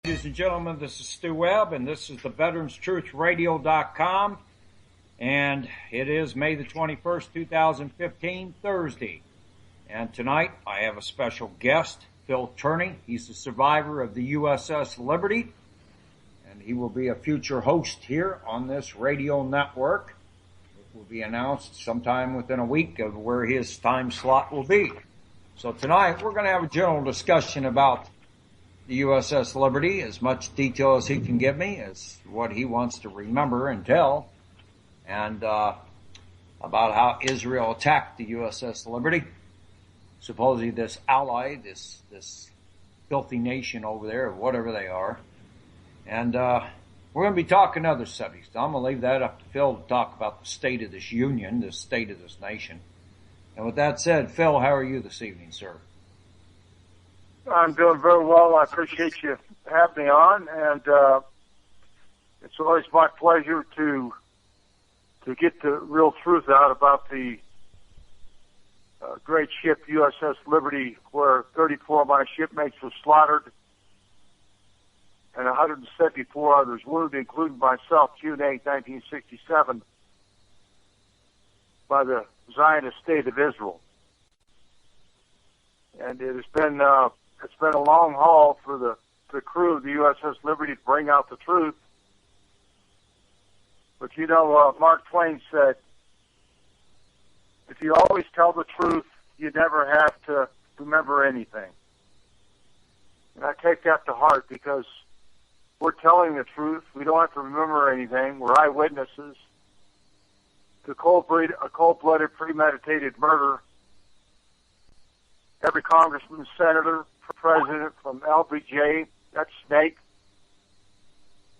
Ladies and gentlemen, this is Stu Webb, and this is the VeteransTruthRadio.com, and it is May the 21st, 2015, Thursday. And tonight, I have a special guest, Phil Turney. He's the survivor of the USS Liberty, and he will be a future host here on this radio network. It will be announced sometime within a week of where his time slot will be. So tonight, we're going to have a general discussion about the USS Liberty, as much detail as he can give me, as what he wants to remember and tell, and about how Israel attacked the USS Liberty. Supposedly this ally, this filthy nation over there, or whatever they are. And we're going to be talking other subjects. I'm going to leave that up to Phil to talk about the state of this union, the state of this nation. And with that said, Phil, how are you this evening, sir? I'm doing very well. I appreciate you having me on, and it's always my pleasure to get the real truth out about the great ship USS Liberty, where 34 of my shipmates were slaughtered and 174 others wounded, including myself, June 8, 1967, by the Zionist State of Israel. And it has been it's been a long haul for the crew of the USS Liberty to bring out the truth. But you know, Mark Twain said, if you always tell the truth, you never have to remember anything. And I take that to heart because we're telling the truth. We don't have to remember anything. We're eyewitnesses to a cold-blooded, premeditated murder. Every congressman, senator, president from LBJ, that snake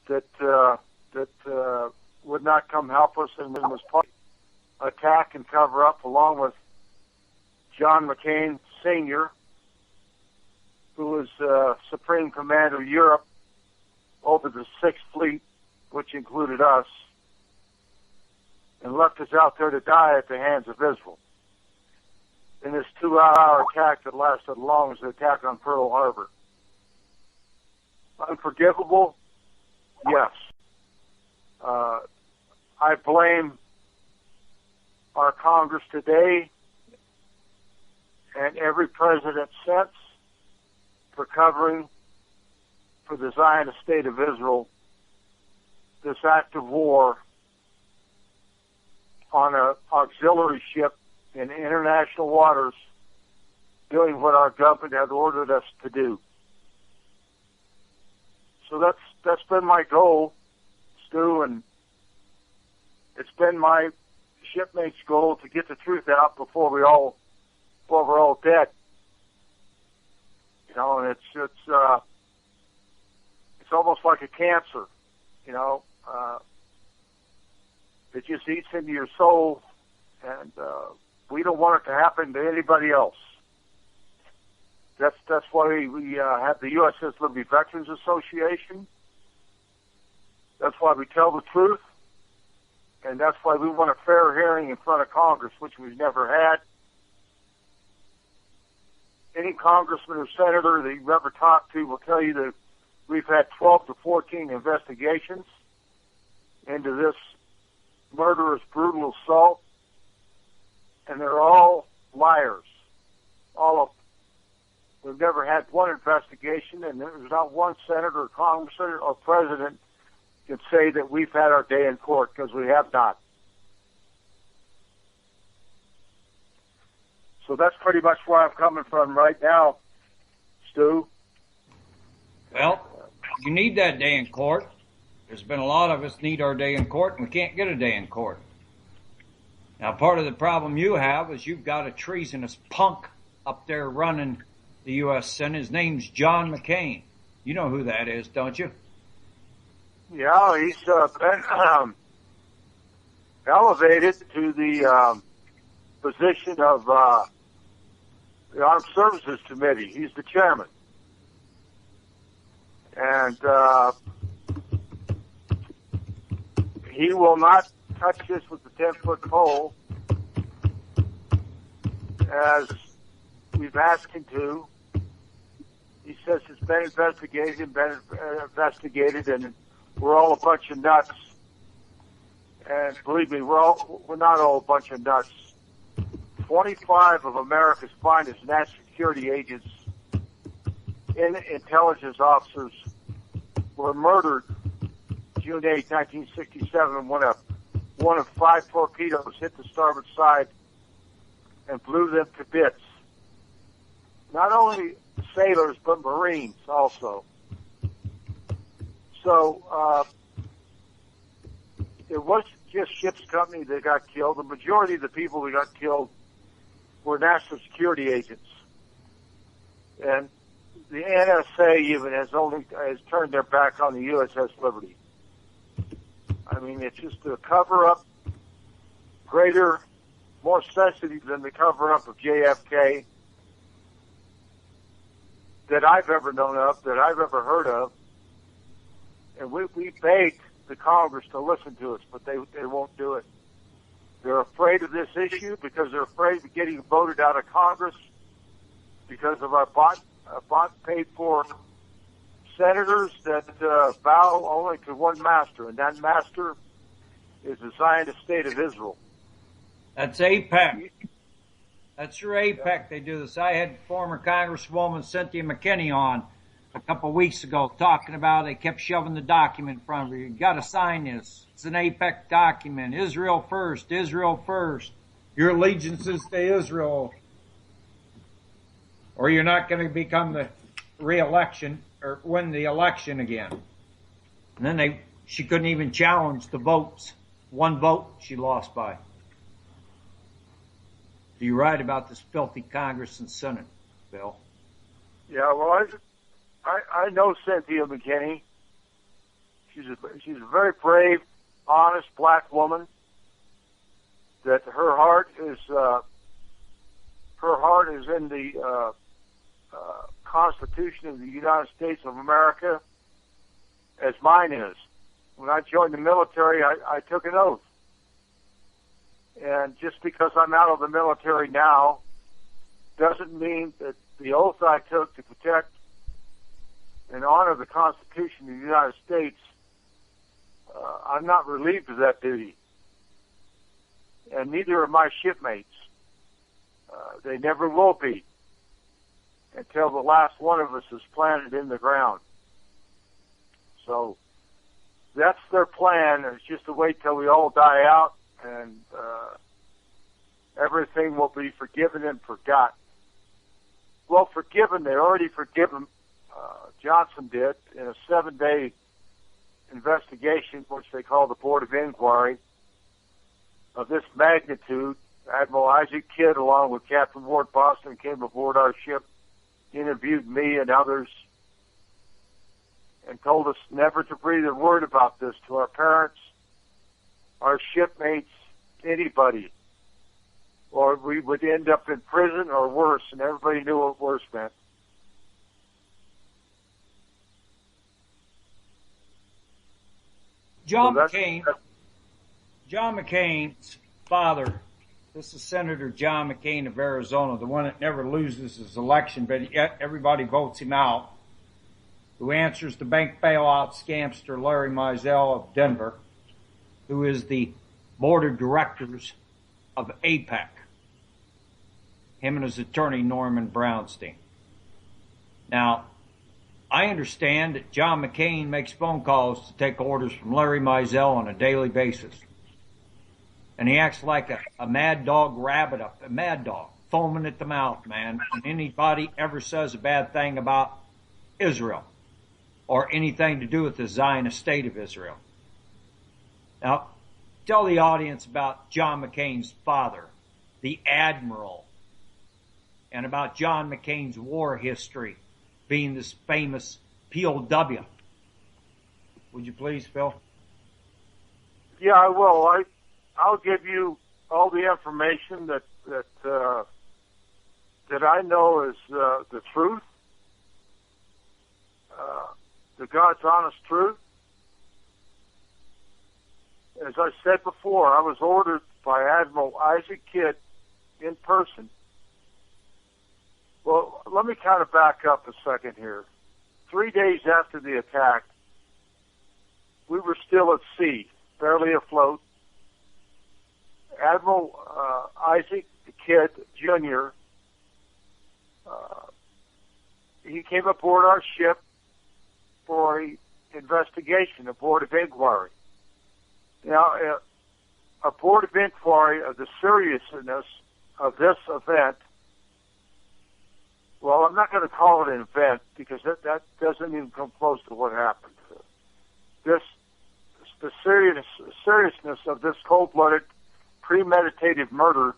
that would not come help us and was attack and cover up, along with John McCain Sr., who was Supreme Commander of Europe over the Sixth Fleet, which included us, and left us out there to die at the hands of Israel in this 2-hour attack that lasted as long as the attack on Pearl Harbor. Unforgivable? Yes. I blame our Congress today and every president since for covering for the Zionist State of Israel this act of war on an auxiliary ship in international waters, doing what our government had ordered us to do. So that's been my goal, Stu, and it's been my shipmates' goal to get the truth out before we're all dead. You know, and it's almost like a cancer. You know, it just eats into your soul, and we don't want it to happen to anybody else. That's why we have the USS Liberty Veterans Association. That's why we tell the truth, and that's why we want a fair hearing in front of Congress, which we've never had. Any congressman or senator that you've ever talked to will tell you that we've had 12 to 14 investigations into this murderous, brutal assault, and they're all liars, all of them. We've never had one investigation, and there's not one senator or congressman or president can say that we've had our day in court, because we have not. So that's pretty much where I'm coming from right now, Stu. Well, you need that day in court. There's been a lot of us need our day in court, and we can't get a day in court. Now, part of the problem you have is you've got a treasonous punk up there running the U.S. Senate. His name's John McCain. You know who that is, don't you? Yeah, he's been elevated to the position of the Armed Services Committee. He's the chairman. And he will not touch this with the 10-foot pole, as we've asked him to. He says it's been investigated, and we're all a bunch of nuts. And believe me, we're not all a bunch of nuts. 25 of America's finest national security agents and intelligence officers were murdered June 8, 1967, when one of 5 torpedoes hit the starboard side and blew them to bits. Not only sailors, but Marines also. So it wasn't just ship's company that got killed. The majority of the people that got killed were national security agents. And the NSA even has turned their back on the USS Liberty. I mean, it's just a cover-up, greater, more sensitive than the cover-up of JFK that I've ever known of, that I've ever heard of. And we begged the Congress to listen to us, but they won't do it. They're afraid of this issue because they're afraid of getting voted out of Congress because of our bought paid for senators that bow only to one master, and that master is the Zionist state of Israel. That's APEC. That's your APEC. They do this. I had former Congresswoman Cynthia McKinney on a couple of weeks ago talking about they kept shoving the document in front of her. You got to sign this. It's an APEC document. Israel first. Israel first. Your allegiance is to Israel, or you're not going to become the re-election or win the election again. And then she couldn't even challenge the votes. One vote she lost by. Do you write about this filthy Congress and Senate, Bill? Yeah, well, I know Cynthia McKinney. She's a very brave, honest black woman. That her heart is in the Constitution of the United States of America, as mine is. When I joined the military, I took an oath. And just because I'm out of the military now doesn't mean that the oath I took to protect and honor the Constitution of the United States, I'm not relieved of that duty. And neither are my shipmates. They never will be until the last one of us is planted in the ground. So that's their plan. It's just to wait till we all die out, and everything will be forgiven and forgotten. Well, forgiven, they already forgiven. Johnson did in a 7-day investigation, which they call the Board of Inquiry, of this magnitude. Admiral Isaac Kidd, along with Captain Ward Boston, came aboard our ship, interviewed me and others, and told us never to breathe a word about this to our parents, our shipmates, anybody, or we would end up in prison or worse, and everybody knew what worse meant. John McCain's father, this is Senator John McCain of Arizona, the one that never loses his election, but yet everybody votes him out, who answers the bank bailout scamster Larry Mizell of Denver, who is the board of directors of APEC, him and his attorney Norman Brownstein. Now, I understand that John McCain makes phone calls to take orders from Larry Mizell on a daily basis. And he acts like a mad dog rabbit up, a mad dog, foaming at the mouth, man. And anybody ever says a bad thing about Israel or anything to do with the Zionist state of Israel. Now, tell the audience about John McCain's father, the admiral, and about John McCain's war history, being this famous POW. Would you please, Phil? Yeah, I will. I'll give you all the information that I know is the truth, the God's honest truth. As I said before, I was ordered by Admiral Isaac Kidd in person. Well, let me kind of back up a second here. 3 days after the attack, we were still at sea, barely afloat. Admiral Isaac Kidd Jr., he came aboard our ship for an investigation, a board of inquiry. Now, a board of inquiry of the seriousness of this event, well, I'm not going to call it an event because that doesn't even come close to what happened. The seriousness of this cold-blooded, premeditated murder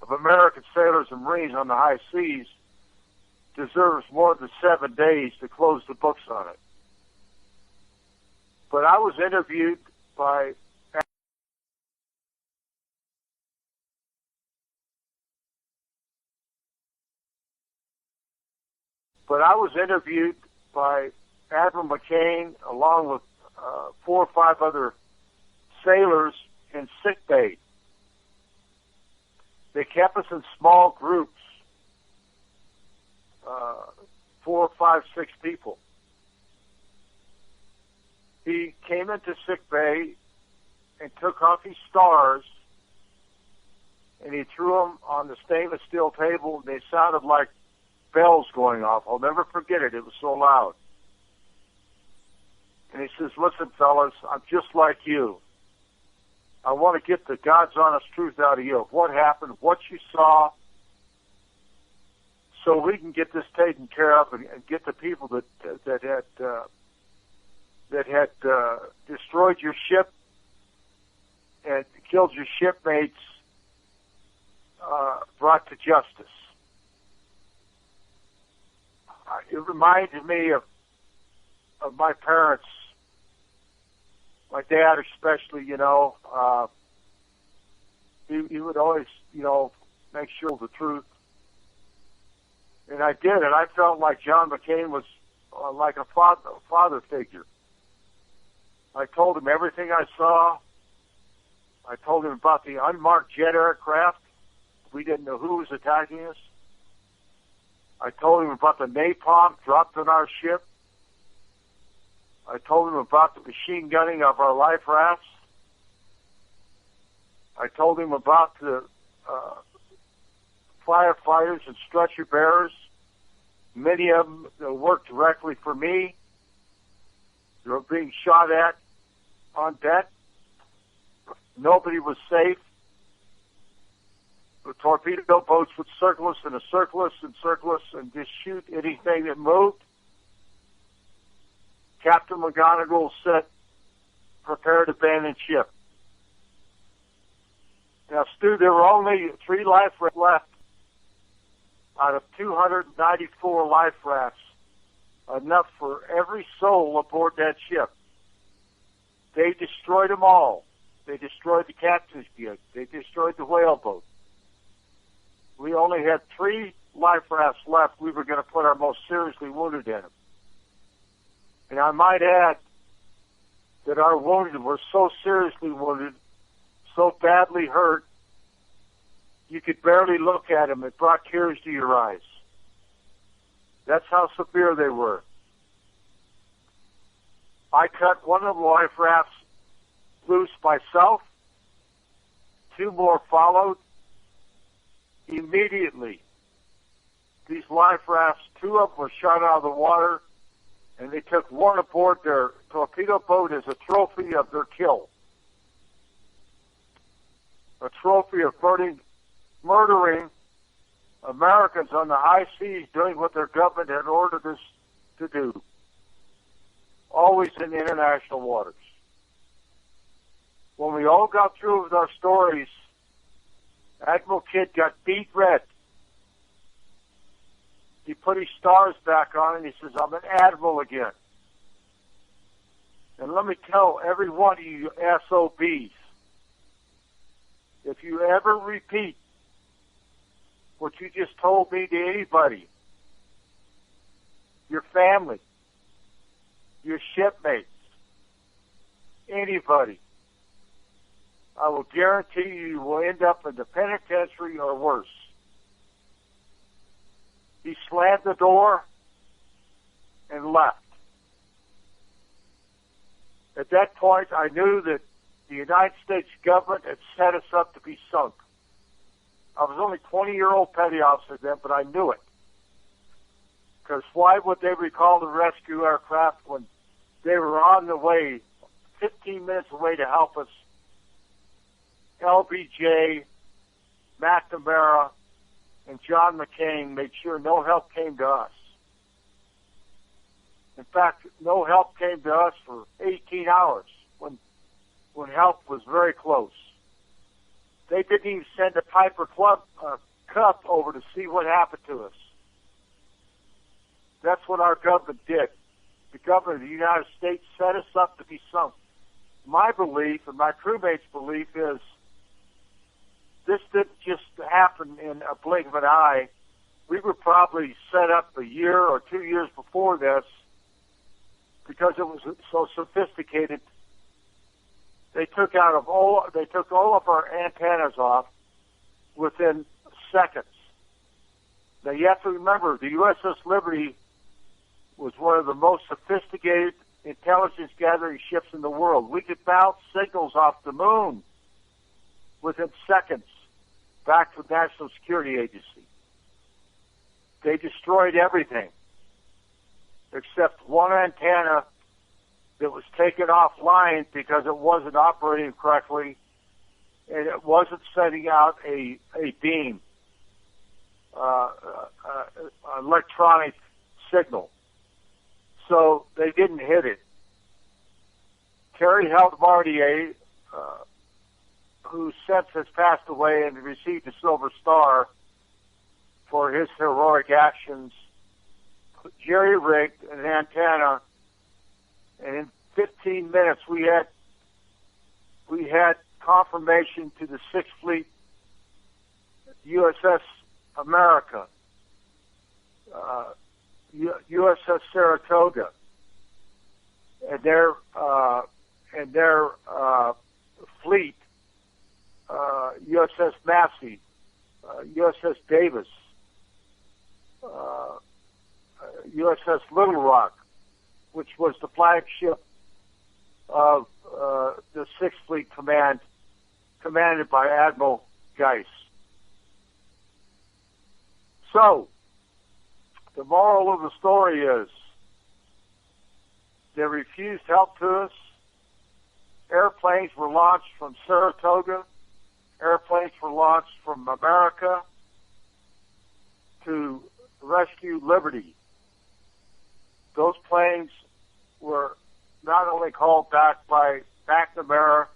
of American sailors and Marines on the high seas deserves more than 7 days to close the books on it. But I was interviewed by Admiral McCain along with 4 or 5 other sailors in sick bay. They kept us in small groups, 4, 5, 6 people. He came into sick bay and took off his stars, and he threw them on the stainless steel table, and they sounded like bells going off. I'll never forget it. It was so loud. And he says, "Listen, fellas, I'm just like you. I want to get the God's honest truth out of you of what happened, what you saw, so we can get this taken care of and get the people that had destroyed your ship and killed your shipmates brought to justice." It reminded me of my parents, my dad especially. He would always, make sure the truth. And I did, and I felt like John McCain was like a father figure. I told him everything I saw. I told him about the unmarked jet aircraft. We didn't know who was attacking us. I told him about the napalm dropped on our ship. I told him about the machine gunning of our life rafts. I told him about the firefighters and stretcher bearers. Many of them worked directly for me. They were being shot at on deck. Nobody was safe. The torpedo boats would circle us and circle us and circle us and just shoot anything that moved. Captain McGonigal said, "Prepare to abandon ship." Now, Stu, there were only 3 life rafts left out of 294 life rafts, enough for every soul aboard that ship. They destroyed them all. They destroyed the captain's gig. They destroyed the whale boat. We only had 3 life rafts left. We were going to put our most seriously wounded in them. And I might add that our wounded were so seriously wounded, so badly hurt, you could barely look at them. It brought tears to your eyes. That's how severe they were. I cut one of the life rafts loose myself. 2 more followed. Immediately, these life rafts, 2 of them were shot out of the water, and they took one aboard their torpedo boat as a trophy of their kill. A trophy of murdering Americans on the high seas, doing what their government had ordered us to do. Always in international waters. When we all got through with our stories, Admiral Kidd got beet red. He put his stars back on and he says, "I'm an admiral again." And let me tell every one of you SOBs, if you ever repeat what you just told me to anybody, your family, your shipmates, anybody, I will guarantee you will end up in the penitentiary or worse. He slammed the door. and left. At that point, I knew that the United States government had set us up to be sunk. I was only 20-year-old petty officer then, but I knew it. Because why would they recall the rescue aircraft when they were on the way, 15 minutes away to help us? LBJ, McNamara, and John McCain made sure no help came to us. In fact, no help came to us for 18 hours when help was very close. They didn't even send a Piper Cup over to see what happened to us. That's what our government did. The government of the United States set us up to be sunk. My belief and my crewmates' belief is this didn't just happen in a blink of an eye. We were probably set up a year or 2 years before this because it was so sophisticated. They took all of our antennas off within seconds. Now you have to remember, the USS Liberty was one of the most sophisticated intelligence gathering ships in the world. We could bounce signals off the moon within seconds back to the National Security Agency. They destroyed everything except one antenna that was taken offline because it wasn't operating correctly and it wasn't sending out a beam, electronic signal. So they didn't hit it. Terry Haldebardier, who since has passed away and received a Silver Star for his heroic actions, jerry-rigged an antenna, and in 15 minutes we had confirmation to the Sixth Fleet USS America, USS Saratoga, and their fleet, USS Massey, USS Davis, USS Little Rock, which was the flagship of the Sixth Fleet Command, commanded by Admiral Geis. So, the moral of the story is they refused help to us. Airplanes were launched from Saratoga. Airplanes were launched from America to rescue Liberty. Those planes were not only called back by McNamara,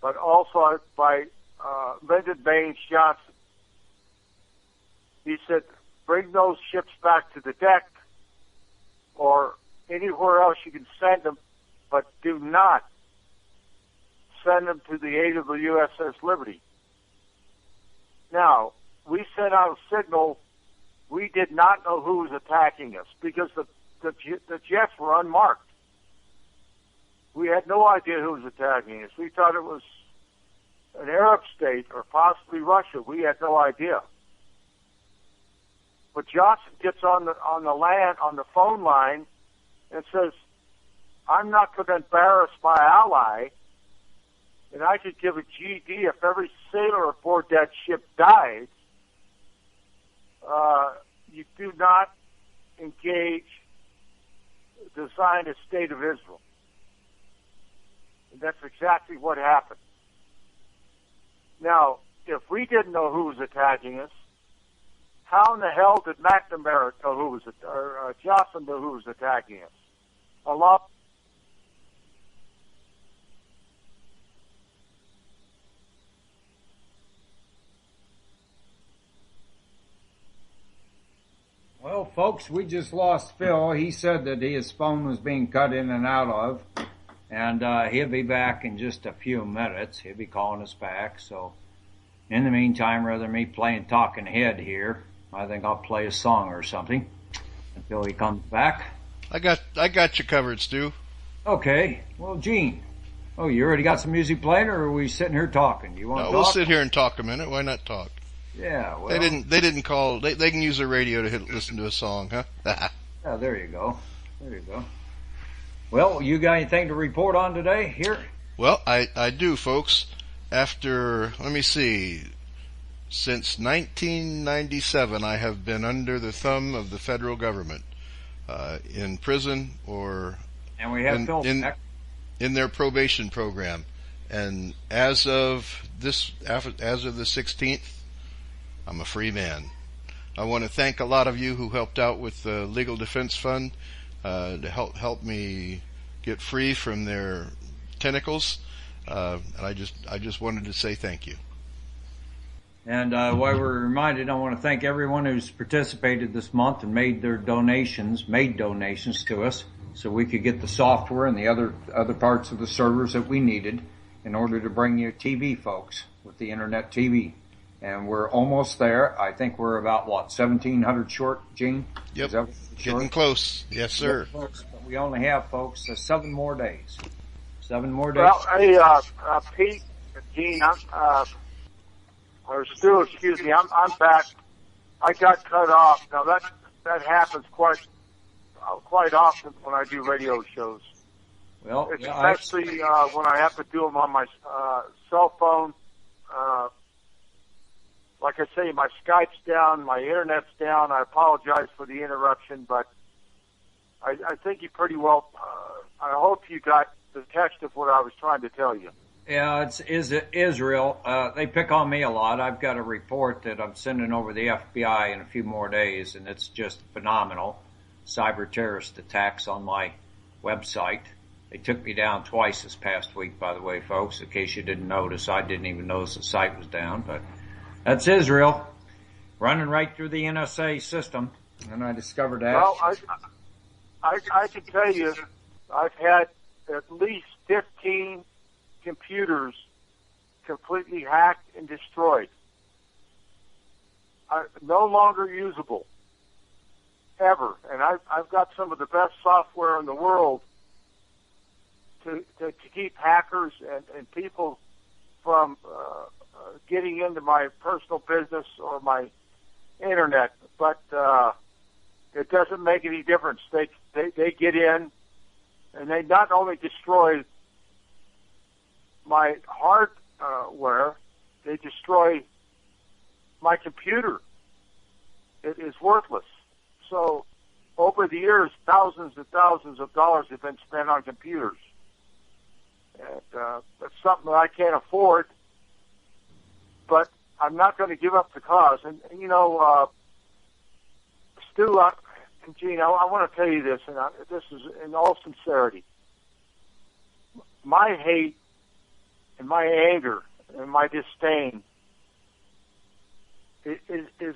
but also by Lyndon Baines Johnson. He said, bring those ships back to the deck or anywhere else you can send them, but do not send them to the aid of the USS Liberty. Now, we sent out a signal. We did not know who was attacking us because the jets were unmarked. We had no idea who was attacking us. We thought it was an Arab state or possibly Russia. We had no idea. But Johnson gets on the phone line and says, I'm not going to embarrass my ally, and I could give a GD if every sailor aboard that ship died. You do not engage the Zionist state of Israel. And that's exactly what happened. Now, if we didn't know who was attacking us, how in the hell did McNamara know who was, or Johnson know who was attacking us? Well, folks, we just lost Phil. He said that his phone was being cut in and out of, and he'll be back in just a few minutes. He'll be calling us back. So, in the meantime, rather than me playing talking head here, I think I'll play a song or something until he comes back. I got you covered, Stu. Okay. Well, Gene. Oh, you already got some music playing, or are we sitting here talking? You want to talk? We'll sit here and talk a minute. Why not talk? Yeah, well. They didn't call. They can use their radio to listen to a song, huh? Yeah, there you go. There you go. Well, you got anything to report on today here? Well, I do, folks. After, let me see, since 1997, I have been under the thumb of the federal government, in prison or And we have Phil back. in their probation program. And as of the 16th, I'm a free man. I want to thank a lot of you who helped out with the Legal Defense Fund to help me get free from their tentacles. And I just wanted to say thank you. And while we're reminded, I want to thank everyone who's participated this month and made donations to us, so we could get the software and the other parts of the servers that we needed in order to bring you TV, folks, with the internet TV. And we're almost there. I think we're about 1,700 short, Gene? Yep, getting close. Yes, sir. Yep, folks, but we only have, folks, 7 more days. 7 more days. Well, hey, Pete, Gene, or Stu, excuse me, I'm back. I got cut off. Now that happens quite often when I do radio shows. Well, especially when I have to do them on my cell phone. Like I say, my Skype's down, my internet's down. I apologize for the interruption, but I think you pretty well. I hope you got the text of what I was trying to tell you. Yeah, it's Israel. They pick on me a lot. I've got a report that I'm sending over the FBI in a few more days, and it's just phenomenal. Cyber terrorist attacks on my website. They took me down twice this past week, by the way, folks, in case you didn't notice. I didn't even notice the site was down, but that's Israel running right through the NSA system, and I discovered that. Well, I can tell you, I've had at least 15 computers completely hacked and destroyed. No longer usable, ever. And I've got some of the best software in the world to keep hackers and people from getting into my personal business or my internet. But it doesn't make any difference. They get in, and they not only destroy my hardware, they destroy my computer. It is worthless. So over the years, thousands and thousands of dollars have been spent on computers. And that's something that I can't afford, but I'm not going to give up the cause. And you know, Stu, Gene, I want to tell you this, and this is in all sincerity. My hate and my anger and my disdain is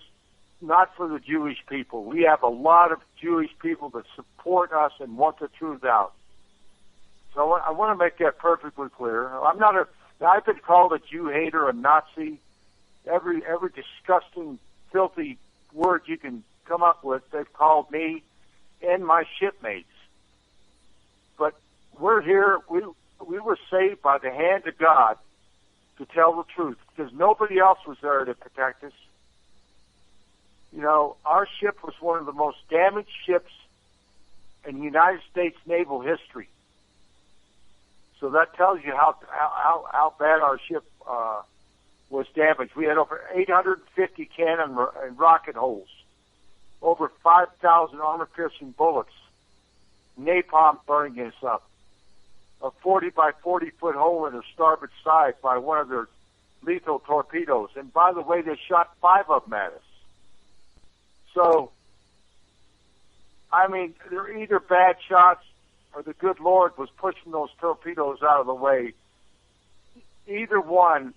not for the Jewish people. We have a lot of Jewish people that support us and want the truth out. So I want to make that perfectly clear. I've been called a Jew hater, a Nazi, every disgusting, filthy word you can come up with. They've called me and my shipmates. But we're here. We were saved by the hand of God to tell the truth because nobody else was there to protect us. You know, our ship was one of the most damaged ships in United States naval history. So that tells you how bad our ship was damaged. We had over 850 cannon and rocket holes, over 5,000 armor-piercing bullets, napalm burning us up, a 40 by 40 foot hole in the starboard side by one of their lethal torpedoes. And by the way, they shot 5 of them at us. So, I mean, they're either bad shots or the good Lord was pushing those torpedoes out of the way. Either one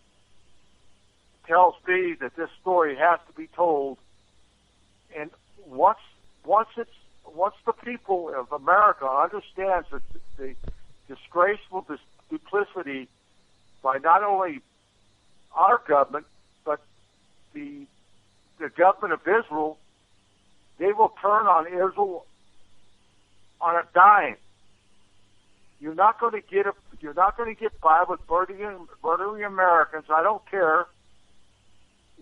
tells me that this story has to be told. And once the people of America understands that the disgraceful duplicity by not only our government but the government of Israel, they will turn on Israel on a dime. You're not going to get by with murdering Americans. I don't care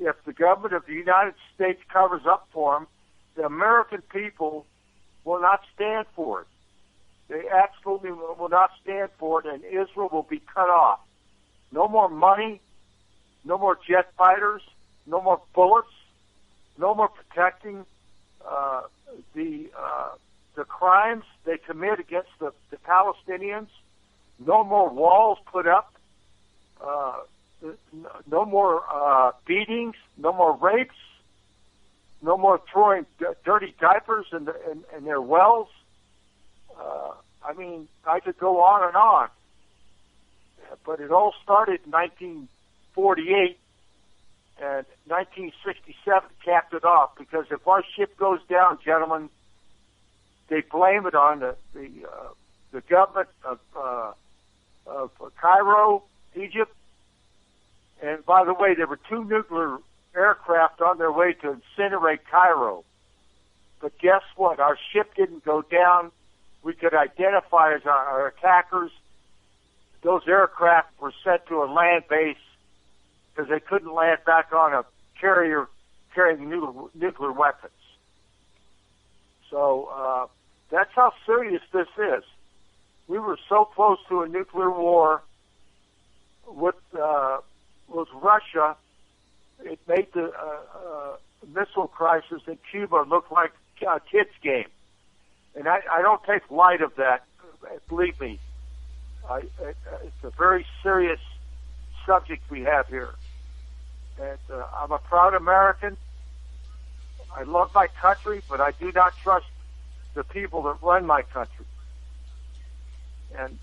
if the government of the United States covers up for them. The American people will not stand for it. They absolutely will not stand for it, and Israel will be cut off. No more money, no more jet fighters, no more bullets, no more protecting the crimes they commit against the Palestinians. No more walls put up. No more beatings. No more rapes. No more throwing dirty diapers in their wells. I mean, I could go on and on. But it all started in 1948, and 1967 capped it off, because if our ship goes down, gentlemen, they blame it on the government of Cairo, Egypt. And by the way, there were 2 nuclear aircraft on their way to incinerate Cairo. But guess what? Our ship didn't go down. We could identify as our attackers. Those aircraft were sent to a land base because they couldn't land back on a carrier carrying nuclear weapons. So that's how serious this is. We were so close to a nuclear war with Russia. It made the missile crisis in Cuba look like a kid's game. And I don't take light of that. Believe me, it's a very serious subject we have here. And I'm a proud American. I love my country, but I do not trust the people that run my country. And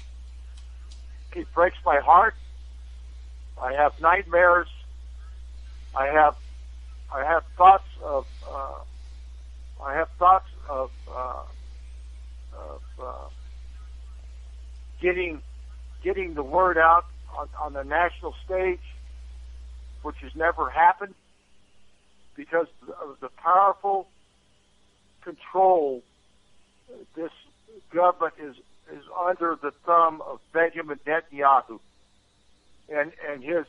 it breaks my heart. I have nightmares. I have thoughts of getting the word out on the national stage, which has never happened because of the powerful control. This government is under the thumb of Benjamin Netanyahu and his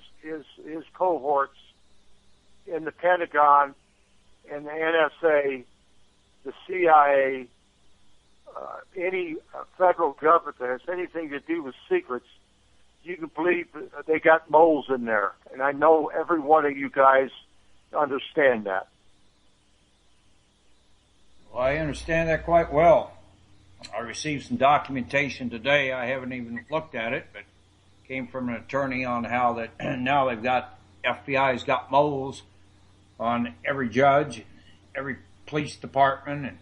cohorts in the Pentagon, and the NSA, the CIA, any federal government that has anything to do with secrets. You can believe they got moles in there, and I know every one of you guys understand that. Well, I understand that quite well. I received some documentation today. I haven't even looked at it, but it came from an attorney on how that now they've got, FBI's got moles on every judge, every police department,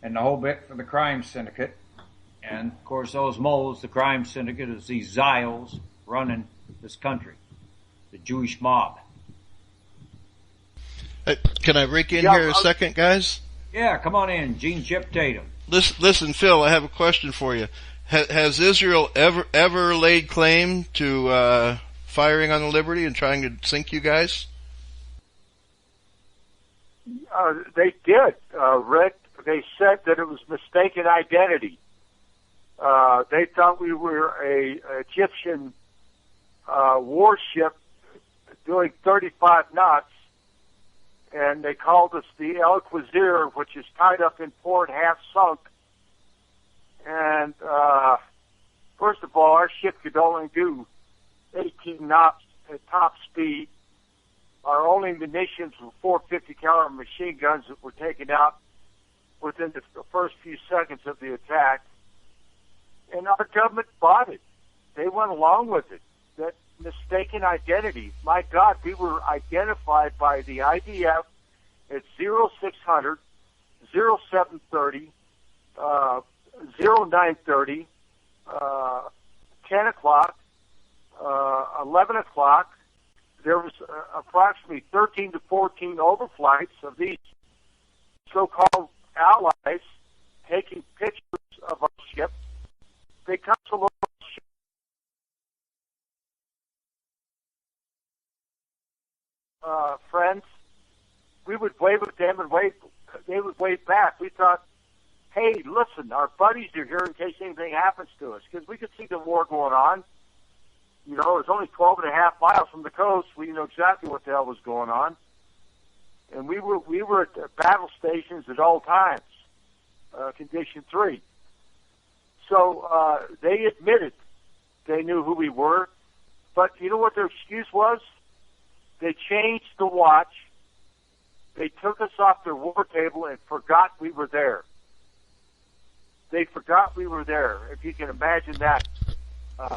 and the whole bit for the crime syndicate. And, of course, those moles, the crime syndicate, is these Zions running this country, the Jewish mob. Can I break in here a second, guys? Yeah, come on in, Gene Chip Tatum. Listen, Phil, I have a question for you. Has Israel ever laid claim to firing on the Liberty and trying to sink you guys? They did, Rick. They said that it was mistaken identity. They thought we were a Egyptian warship doing 35 knots, and they called us the El Quasir, which is tied up in port, half sunk. And first of all, our ship could only do 18 knots at top speed. Our only munitions were 450 caliber machine guns that were taken out within the first few seconds of the attack. And our government bought it. They went along with it. That mistaken identity. My God, we were identified by the IDF at 0600, 0730, 0930, 10 o'clock, 11 o'clock. There was approximately 13 to 14 overflights of these so-called allies taking pictures of our ship. They come to look at our ship. Friends, we would wave at them and they would wave back. We thought, hey, listen, our buddies are here in case anything happens to us, because we could see the war going on. You know, it's only 12 and a half miles from the coast. We knew exactly what the hell was going on. And we were at the battle stations at all times, condition 3. So they admitted they knew who we were, but you know what their excuse was? They changed the watch. They took us off their war table and forgot we were there. They forgot we were there. If you can imagine that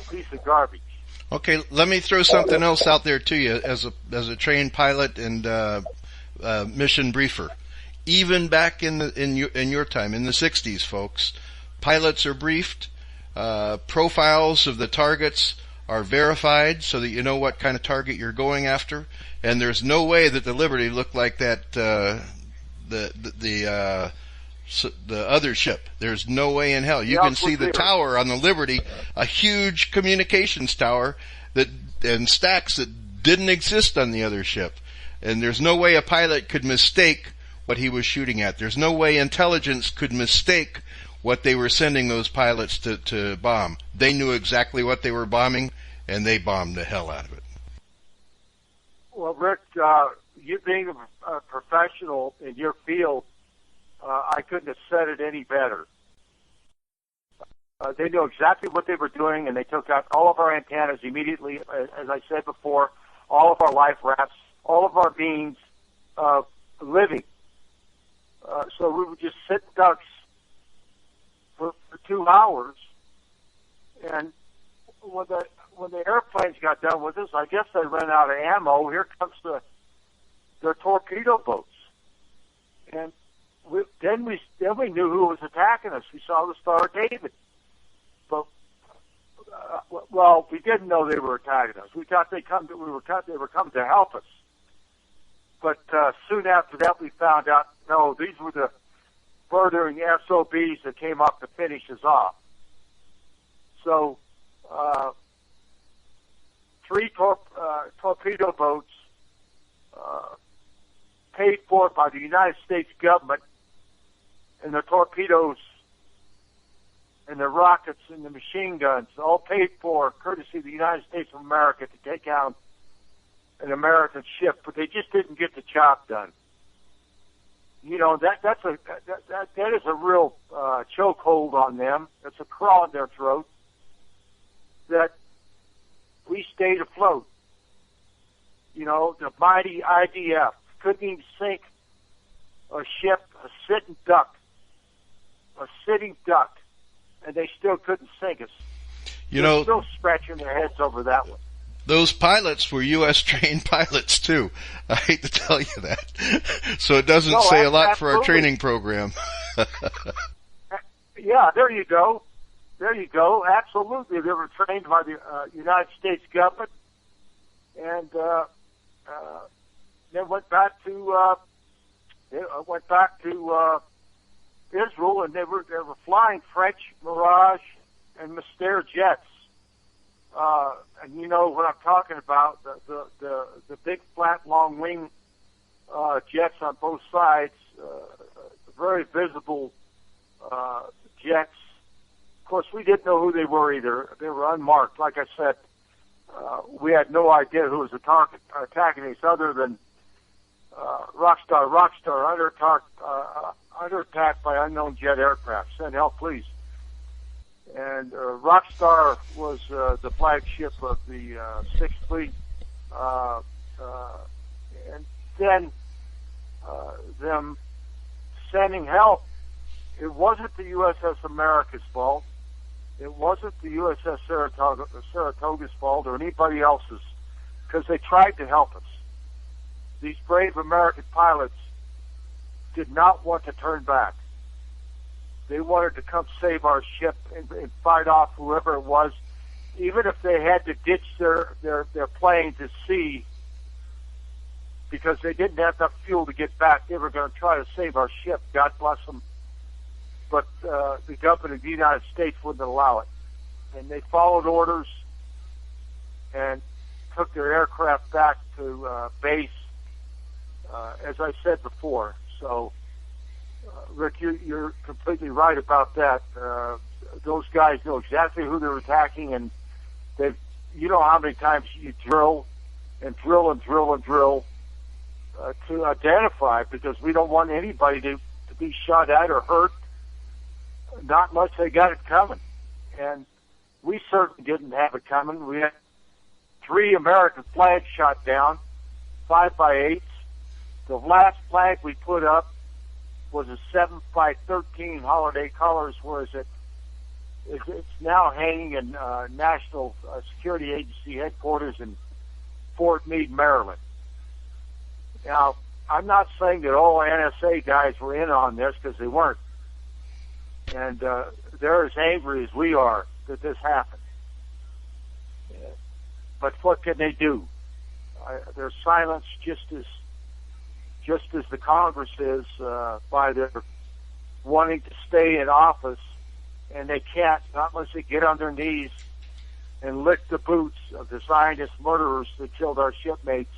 piece of garbage. Okay, let me throw something else out there to you as a trained pilot and mission briefer. Even back in your time, in the 60s, folks, pilots are briefed. Profiles of the targets are verified so that you know what kind of target you're going after. And there's no way that the Liberty looked like that the other ship. There's no way in hell. You can see the tower on the Liberty, a huge communications tower and stacks that didn't exist on the other ship. And there's no way a pilot could mistake what he was shooting at. There's no way intelligence could mistake what they were sending those pilots to bomb. They knew exactly what they were bombing, and they bombed the hell out of it. Well, Rick, you being a professional in your field, I couldn't have said it any better. They knew exactly what they were doing, and they took out all of our antennas immediately, as I said before, all of our life rafts, all of our beams living. So we would just sit ducks for 2 hours, and when the airplanes got done with us, I guess they ran out of ammo. Here comes the torpedo boats, and then we knew who was attacking us. We saw the Star of David, but well, we didn't know they were attacking us. We thought they were coming to help us. But soon after that, we found out no, these were the murdering SOBs that came up to finish us off. So, 3 torpedo boats paid for by the United States government, and the torpedoes and the rockets and the machine guns, all paid for courtesy of the United States of America to take out an American ship, but they just didn't get the job done. You know, that is a real chokehold on them. It's a crawl in their throat that we stayed afloat. You know, the mighty IDF couldn't even sink a ship, a sitting duck, and they still couldn't sink us. They're still scratching their heads over that one. Those pilots were U.S. trained pilots, too. I hate to tell you that. So it doesn't say a lot for our training program. Yeah, there you go. Absolutely. They were trained by the United States government, and then went back to Israel, and they were flying French Mirage and Mystère jets. And you know what I'm talking about, the big flat long wing jets on both sides, very visible jets. Of course, we didn't know who they were either. They were unmarked. Like I said, we had no idea who was attacking us other than Rockstar, under attack by unknown jet aircraft. Send help, please. And Rockstar was the flagship of the 6th Fleet. And then them sending help. It wasn't the USS America's fault. It wasn't the USS Saratoga's fault or anybody else's, because they tried to help us. These brave American pilots did not want to turn back. They wanted to come save our ship and fight off whoever it was, even if they had to ditch their planes at sea because they didn't have enough fuel to get back. They were going to try to save our ship. God bless them. But the government of the United States wouldn't allow it. And they followed orders and took their aircraft back to base, as I said before. So, Rick, you're completely right about that. Those guys know exactly who they're attacking, and you know how many times you drill and drill and drill and drill to identify, because we don't want anybody to be shot at or hurt, not unless they got it coming. and we certainly didn't have it coming. We had 3 American flags shot down, 5x8s. The last flag we put up was a 7x13 holiday colors, whereas it's now hanging in National Security Agency headquarters in Fort Meade, Maryland. Now, I'm not saying that all NSA guys were in on this, because they weren't. And they're as angry as we are that this happened. But what can they do? They're silenced just as the Congress is by their wanting to stay in office, and they can't, not unless they get on their knees and lick the boots of the Zionist murderers that killed our shipmates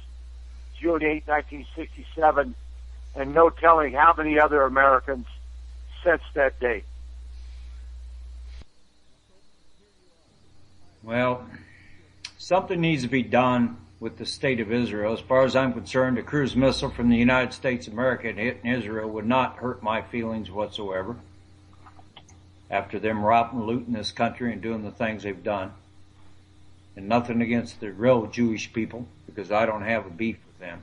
June 8, 1967, and no telling how many other Americans since that day. Well, something needs to be done with the state of Israel. As far as I'm concerned, a cruise missile from the United States of America hitting Israel would not hurt my feelings whatsoever. After them robbing, looting this country and doing the things they've done. And nothing against the real Jewish people, because I don't have a beef with them.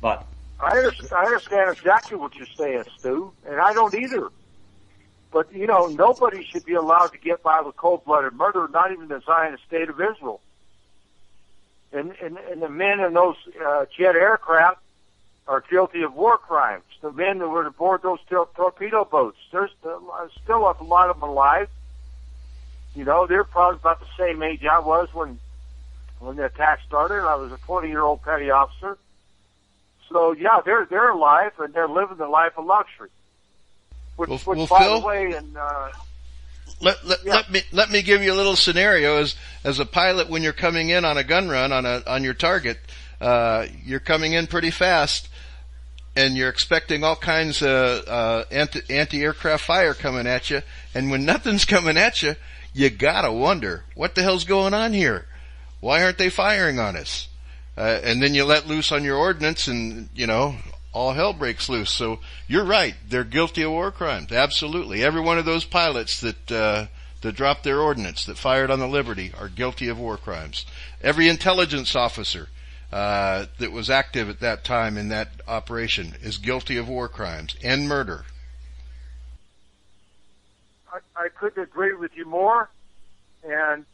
But I understand exactly what you're saying, Stu, and I don't either. But, you know, nobody should be allowed to get by with cold-blooded murder, not even the Zionist state of Israel. And the men in those jet aircraft are guilty of war crimes. The men that were aboard those torpedo boats, there's still a lot of them alive. You know, they're probably about the same age I was when the attack started. I was a 20-year-old petty officer. So, yeah, they're alive, and they're living the life of luxury. Which by Phil, the way, and let me give you a little scenario. As a pilot, when you're coming in on a gun run on your target, you're coming in pretty fast, and you're expecting all kinds of anti-aircraft fire coming at you. And when nothing's coming at you, you gotta wonder, what the hell's going on here? Why aren't they firing on us? And then you let loose on your ordnance, and you know, all hell breaks loose. So you're right; they're guilty of war crimes. Absolutely, every one of those pilots that dropped their ordnance, that fired on the Liberty, are guilty of war crimes. Every intelligence officer that was active at that time in that operation is guilty of war crimes and murder. I couldn't agree with you more, and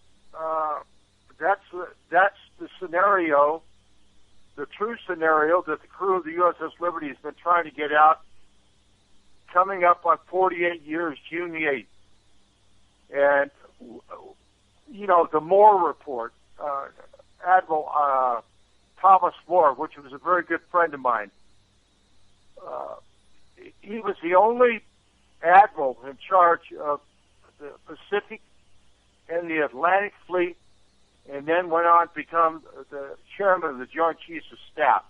that's the scenario, the true scenario that the crew of the USS Liberty has been trying to get out, coming up on 48 years, June the 8th. And, you know, the Moore report, Admiral Thomas Moore, which was a very good friend of mine, he was the only admiral in charge of the Pacific and the Atlantic Fleet, and then went on to become the chairman of the Joint Chiefs of Staff.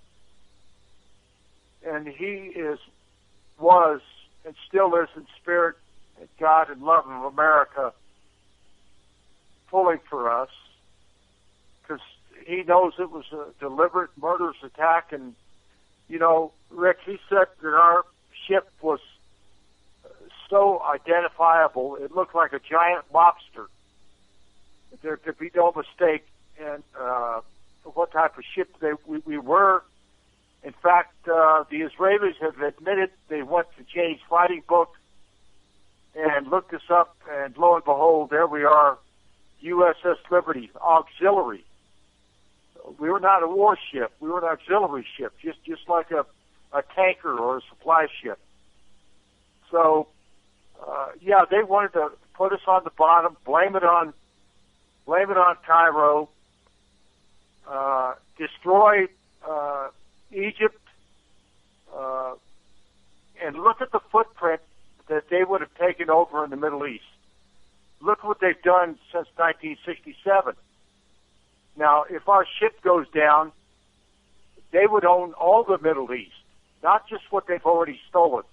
And he was, and still is in spirit, and God and love of America, pulling for us, because he knows it was a deliberate murderous attack. And, you know, Rick, he said that our ship was so identifiable, it looked like a giant lobster. There could be no mistake in what type of ship we were. In fact, the Israelis have admitted they went to Jane's Fighting Book and looked us up, and lo and behold, there we are, USS Liberty, auxiliary. We were not a warship. We were an auxiliary ship, just like a tanker or a supply ship. So, yeah, they wanted to put us on the bottom, blame it on Cairo, destroy Egypt, and look at the footprint that they would have taken over in the Middle East. Look what they've done since 1967. Now, if our ship goes down, they would own all the Middle East, not just what they've already stolen.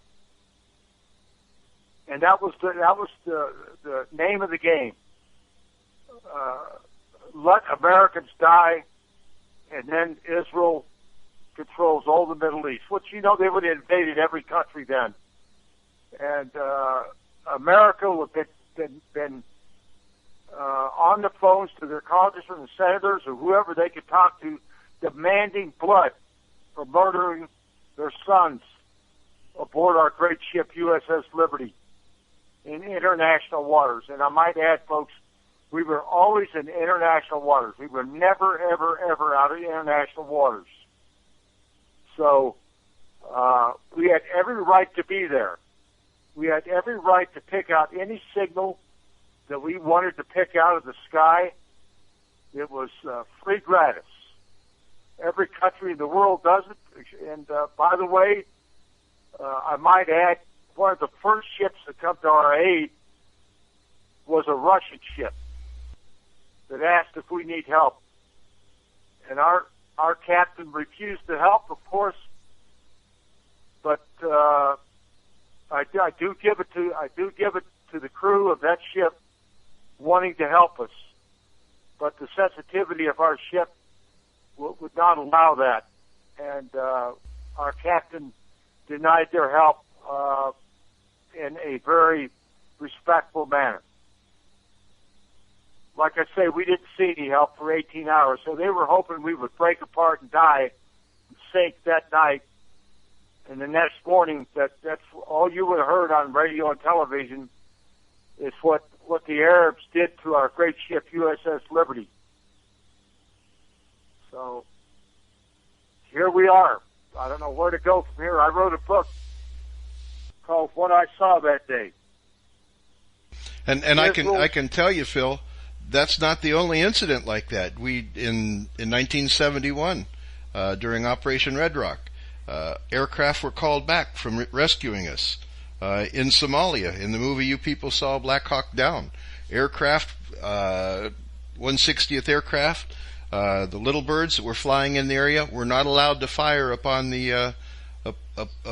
And that was the name of the game. Let Americans die, and then Israel controls all the Middle East, which, you know, they would have invaded every country then. And America would have been on the phones to their congressmen and senators or whoever they could talk to, demanding blood for murdering their sons aboard our great ship USS Liberty in international waters. And I might add, folks, we were always in international waters. We were never, ever, ever out of international waters. So we had every right to be there. We had every right to pick out any signal that we wanted to pick out of the sky. It was free gratis. Every country in the world does it. And by the way, I might add, one of the first ships to come to our aid was a Russian ship that asked if we need help. And our captain refused to help, of course, but I do give it to the crew of that ship wanting to help us. But the sensitivity of our ship would not allow that. And our captain denied their help in a very respectful manner. Like I say, we didn't see any help for 18 hours, so they were hoping we would break apart and die and sink that night. And the next morning, that's all you would have heard on radio and television is what the Arabs did to our great ship USS Liberty. So here we are. I don't know where to go from here. I wrote a book called What I Saw That Day. And I can tell you, Phil, that's not the only incident like that. We in 1971 during Operation Red Rock, aircraft were called back from rescuing us. In Somalia, in the movie you people saw, Black Hawk Down, aircraft, 160th aircraft, the little birds that were flying in the area were not allowed to fire upon the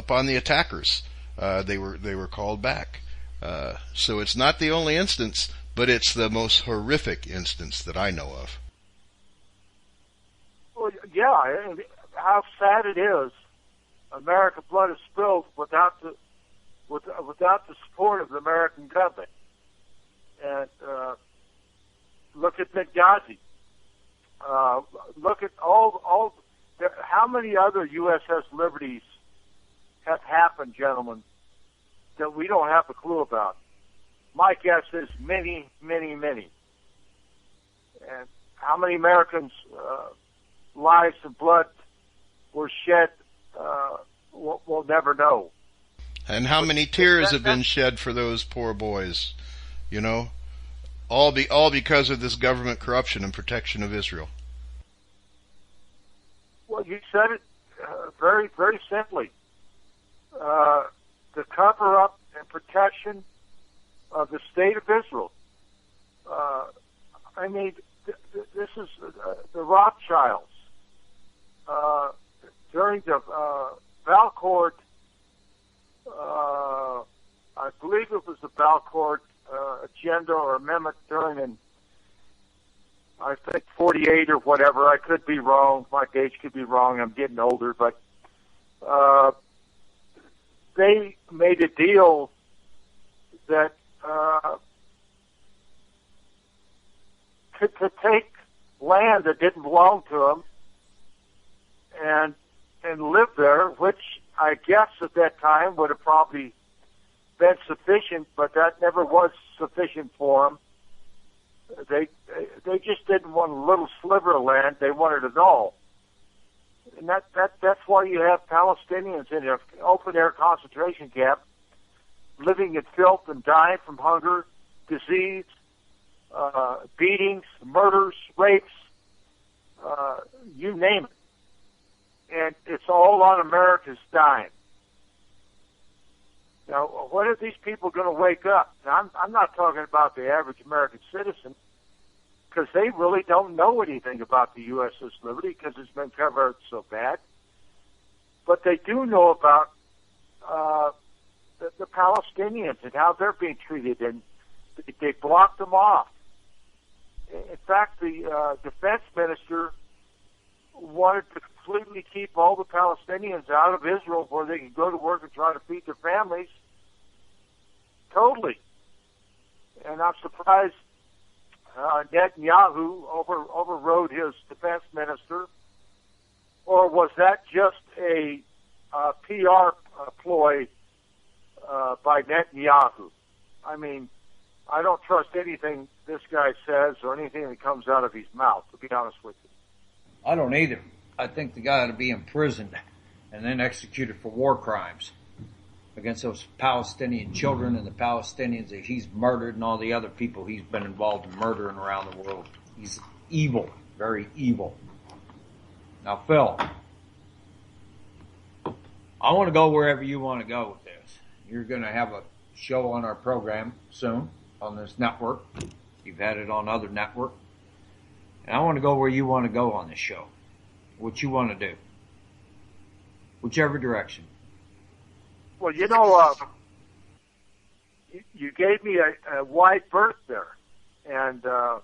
attackers. They were called back. So it's not the only instance, but it's the most horrific instance that I know of. Well, yeah, how sad it is. American blood is spilled without the support of the American government. And look at Benghazi. Look at how many other USS Liberties have happened, gentlemen, that we don't have a clue about. My guess is many, many, many. And how many Americans' lives and blood were shed, we'll never know. And how many tears have been shed for those poor boys, you know? All because of this government corruption and protection of Israel. Well, you said it very, very simply. The cover-up and protection of the state of Israel. I mean, this is the Rothschilds. During the Valcourt, I believe it was the Valcourt agenda or amendment during, I think, 48 or whatever. I could be wrong. My dates could be wrong. I'm getting older. But they made a deal that to take land that didn't belong to them and live there, which I guess at that time would have probably been sufficient, but that never was sufficient for them. They just didn't want a little sliver of land; they wanted it all. And that's why you have Palestinians in an open-air concentration camp, living in filth and dying from hunger, disease, beatings, murders, rapes, you name it. And it's all on America's dime. Now, when are these people going to wake up? Now, I'm not talking about the average American citizen, because they really don't know anything about the USS Liberty because it's been covered so bad. But they do know about the Palestinians and how they're being treated, and they blocked them off. In fact, the defense minister wanted to completely keep all the Palestinians out of Israel where they could go to work and try to feed their families. Totally. And I'm surprised Netanyahu overrode his defense minister, or was that just a PR ploy by Netanyahu? I mean, I don't trust anything this guy says or anything that comes out of his mouth, to be honest with you. I don't either. I think the guy ought to be imprisoned and then executed for war crimes against those Palestinian children and the Palestinians that he's murdered and all the other people he's been involved in murdering around the world. He's evil, very evil. Now, Phil, I want to go wherever you want to go with this. You're going to have a show on our program soon on this network. You've had it on other network. And I want to go where you want to go on this show. What you want to do. Whichever direction. Well, you gave me a wide berth there, and I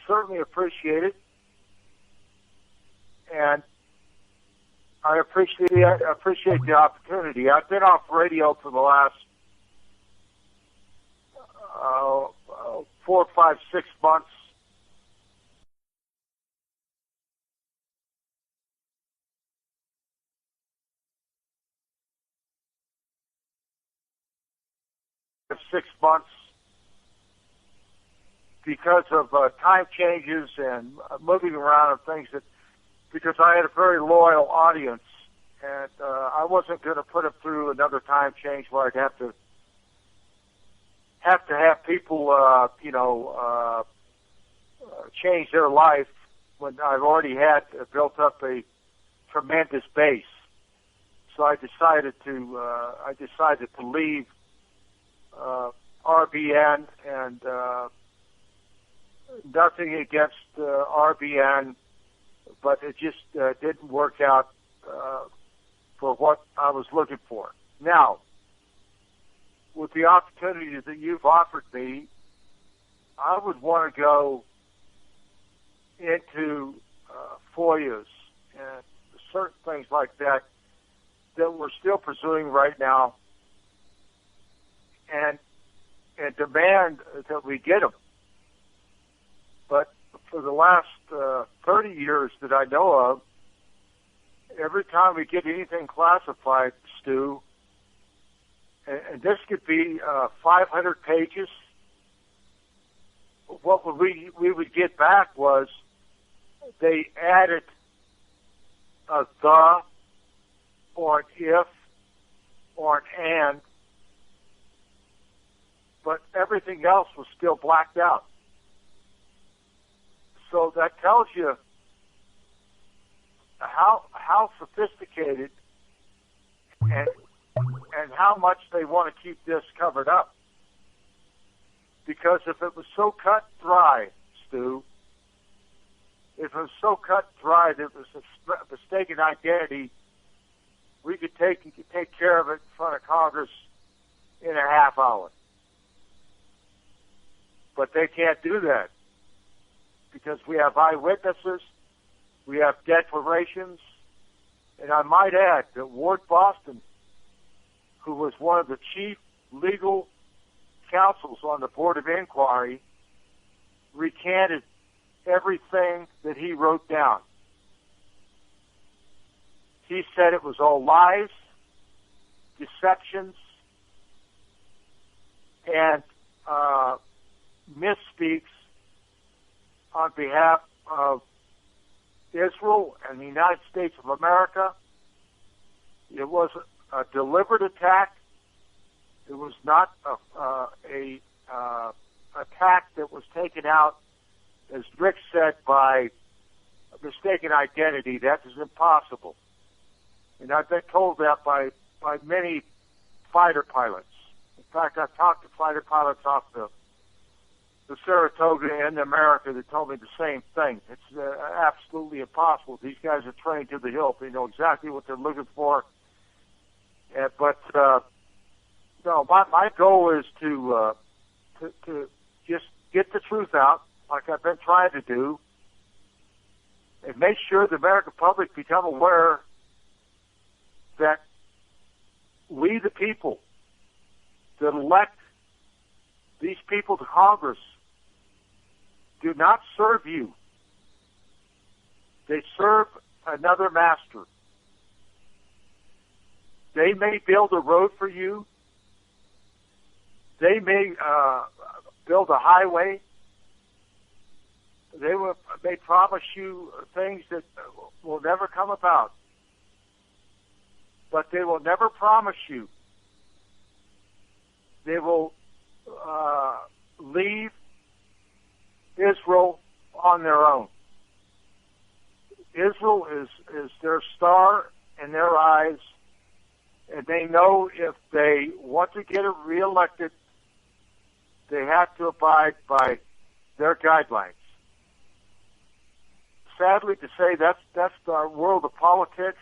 certainly appreciate it, and I appreciate the opportunity. I've been off radio for the last 4, 5, 6 months. Because of time changes and moving around and things because I had a very loyal audience, and I wasn't going to put them through another time change where I'd have to have people, change their life when I've already had built up a tremendous base. So I decided to leave RBN, and nothing against RBN, but it just didn't work out for what I was looking for. Now, with the opportunity that you've offered me, I would want to go into FOIAs and certain things like that we're still pursuing right now, and demand that we get them. But for the last 30 years that I know of, every time we get anything classified, Stu, and this could be 500 pages, what we would get back was they added a the or an if or an and, but everything else was still blacked out. So that tells you how sophisticated and how much they want to keep this covered up. Because if it was so cut dry, Stu, if it was so cut dry that it was a mistaken identity, we could take care of it in front of Congress in a half hour. But they can't do that because we have eyewitnesses, we have declarations, and I might add that Ward Boston, who was one of the chief legal counsels on the Board of Inquiry, recanted everything that he wrote down. He said it was all lies, deceptions, and misspeaks on behalf of Israel and the United States of America. It was a deliberate attack. It was not a attack that was taken out, as Rick said, by a mistaken identity. That is impossible. And I've been told that by many fighter pilots. In fact, I've talked to fighter pilots off the Saratoga in America that told me the same thing. It's absolutely impossible. These guys are trained to the hilt. They know exactly what they're looking for. But no, my goal is to just get the truth out, like I've been trying to do, and make sure the American public become aware that we, the people, that elect These people to Congress do not serve you. They serve another master. They may build a road for you. They may build a highway. They may promise you things that will never come about. But they will never promise you. They will leave Israel on their own. Israel is their star in their eyes, and they know if they want to get reelected, they have to abide by their guidelines. Sadly to say, that's our world of politics,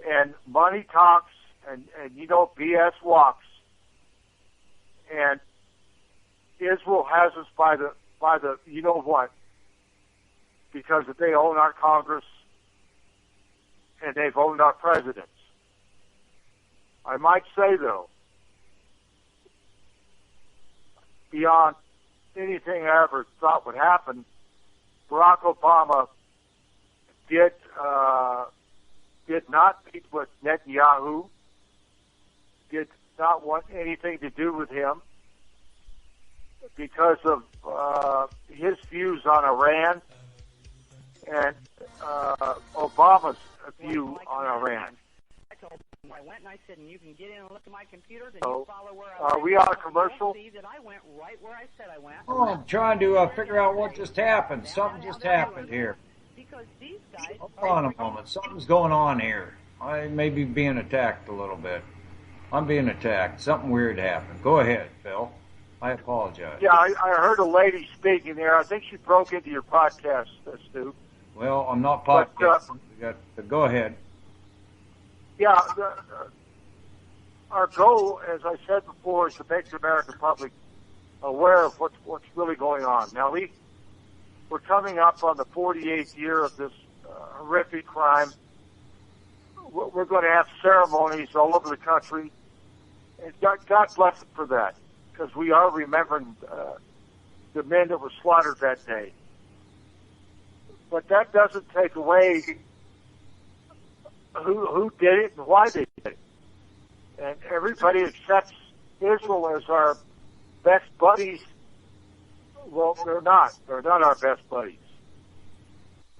and money talks, and BS walks. And Israel has us by the you know what, because they own our Congress and they've owned our presidents. I might say, though, beyond anything I ever thought would happen, Barack Obama did not meet with Netanyahu, did not want anything to do with him because of his views on Iran and Obama's view on Iran. I went and I said, and you can get in and look at my computers and So, you follow where I are went. we on a commercial? See that I went right where I said I went. Oh, I'm trying to figure out what just happened. Something just happened here. Because these guys... Hold on a moment. Something's going on here. I may be being attacked a little bit. I'm being attacked. Something weird happened. Go ahead, Phil. I apologize. Yeah, I heard a lady speaking there. I think she broke into your podcast, Stu. Well, I'm not But, podcasting. Go ahead. Yeah, our goal, as I said before, is to make the American public aware of what's really going on. Now, we're coming up on the 48th year of this horrific crime. We're going to have ceremonies all over the country, and God bless it for that, because we are remembering the men that were slaughtered that day. But that doesn't take away who did it and why they did it. And everybody accepts Israel as our best buddies. Well, they're not. They're not our best buddies.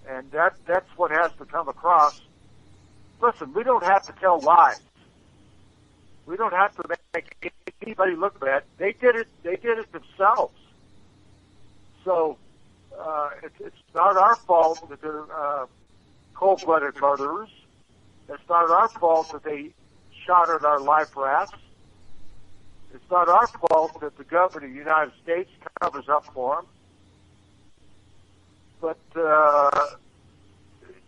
And that's what has to come across. Listen, we don't have to tell lies. We don't have to make anybody look bad. They did it themselves. So it's not our fault that they're cold-blooded murderers. It's not our fault that they shot at our life rafts. It's not our fault that the government of the United States covers up for them. But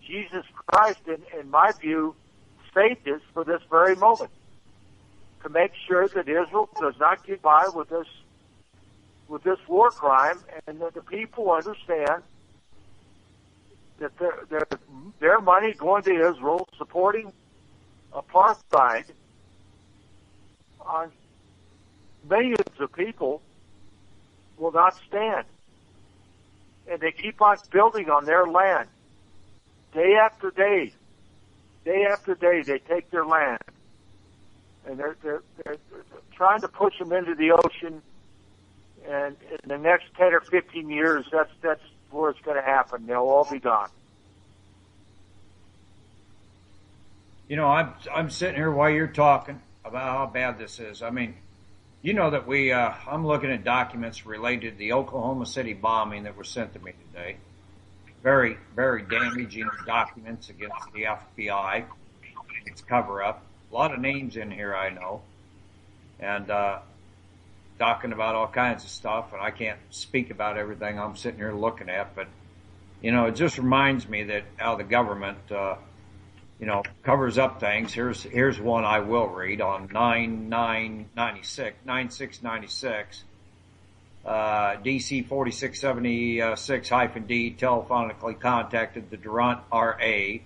Jesus Christ, in my view, saved us for this very moment, to make sure that Israel does not get by with this war crime, and that the people understand that their money going to Israel supporting apartheid on millions of people will not stand. And they keep on building on their land. Day after day, they take their land. And they're trying to push them into the ocean. And in the next 10 or 15 years, that's where it's going to happen. They'll all be gone. You know, I'm sitting here while you're talking about how bad this is. I mean, you know that I'm looking at documents related to the Oklahoma City bombing that were sent to me today. Very, very damaging documents against the FBI. It's cover-up. A lot of names in here I know. And talking about all kinds of stuff, and I can't speak about everything I'm sitting here looking at, but, you know, it just reminds me that how the government, covers up things. Here's one I will read on 9/9/96, DC 4676-D telephonically contacted the Durant RA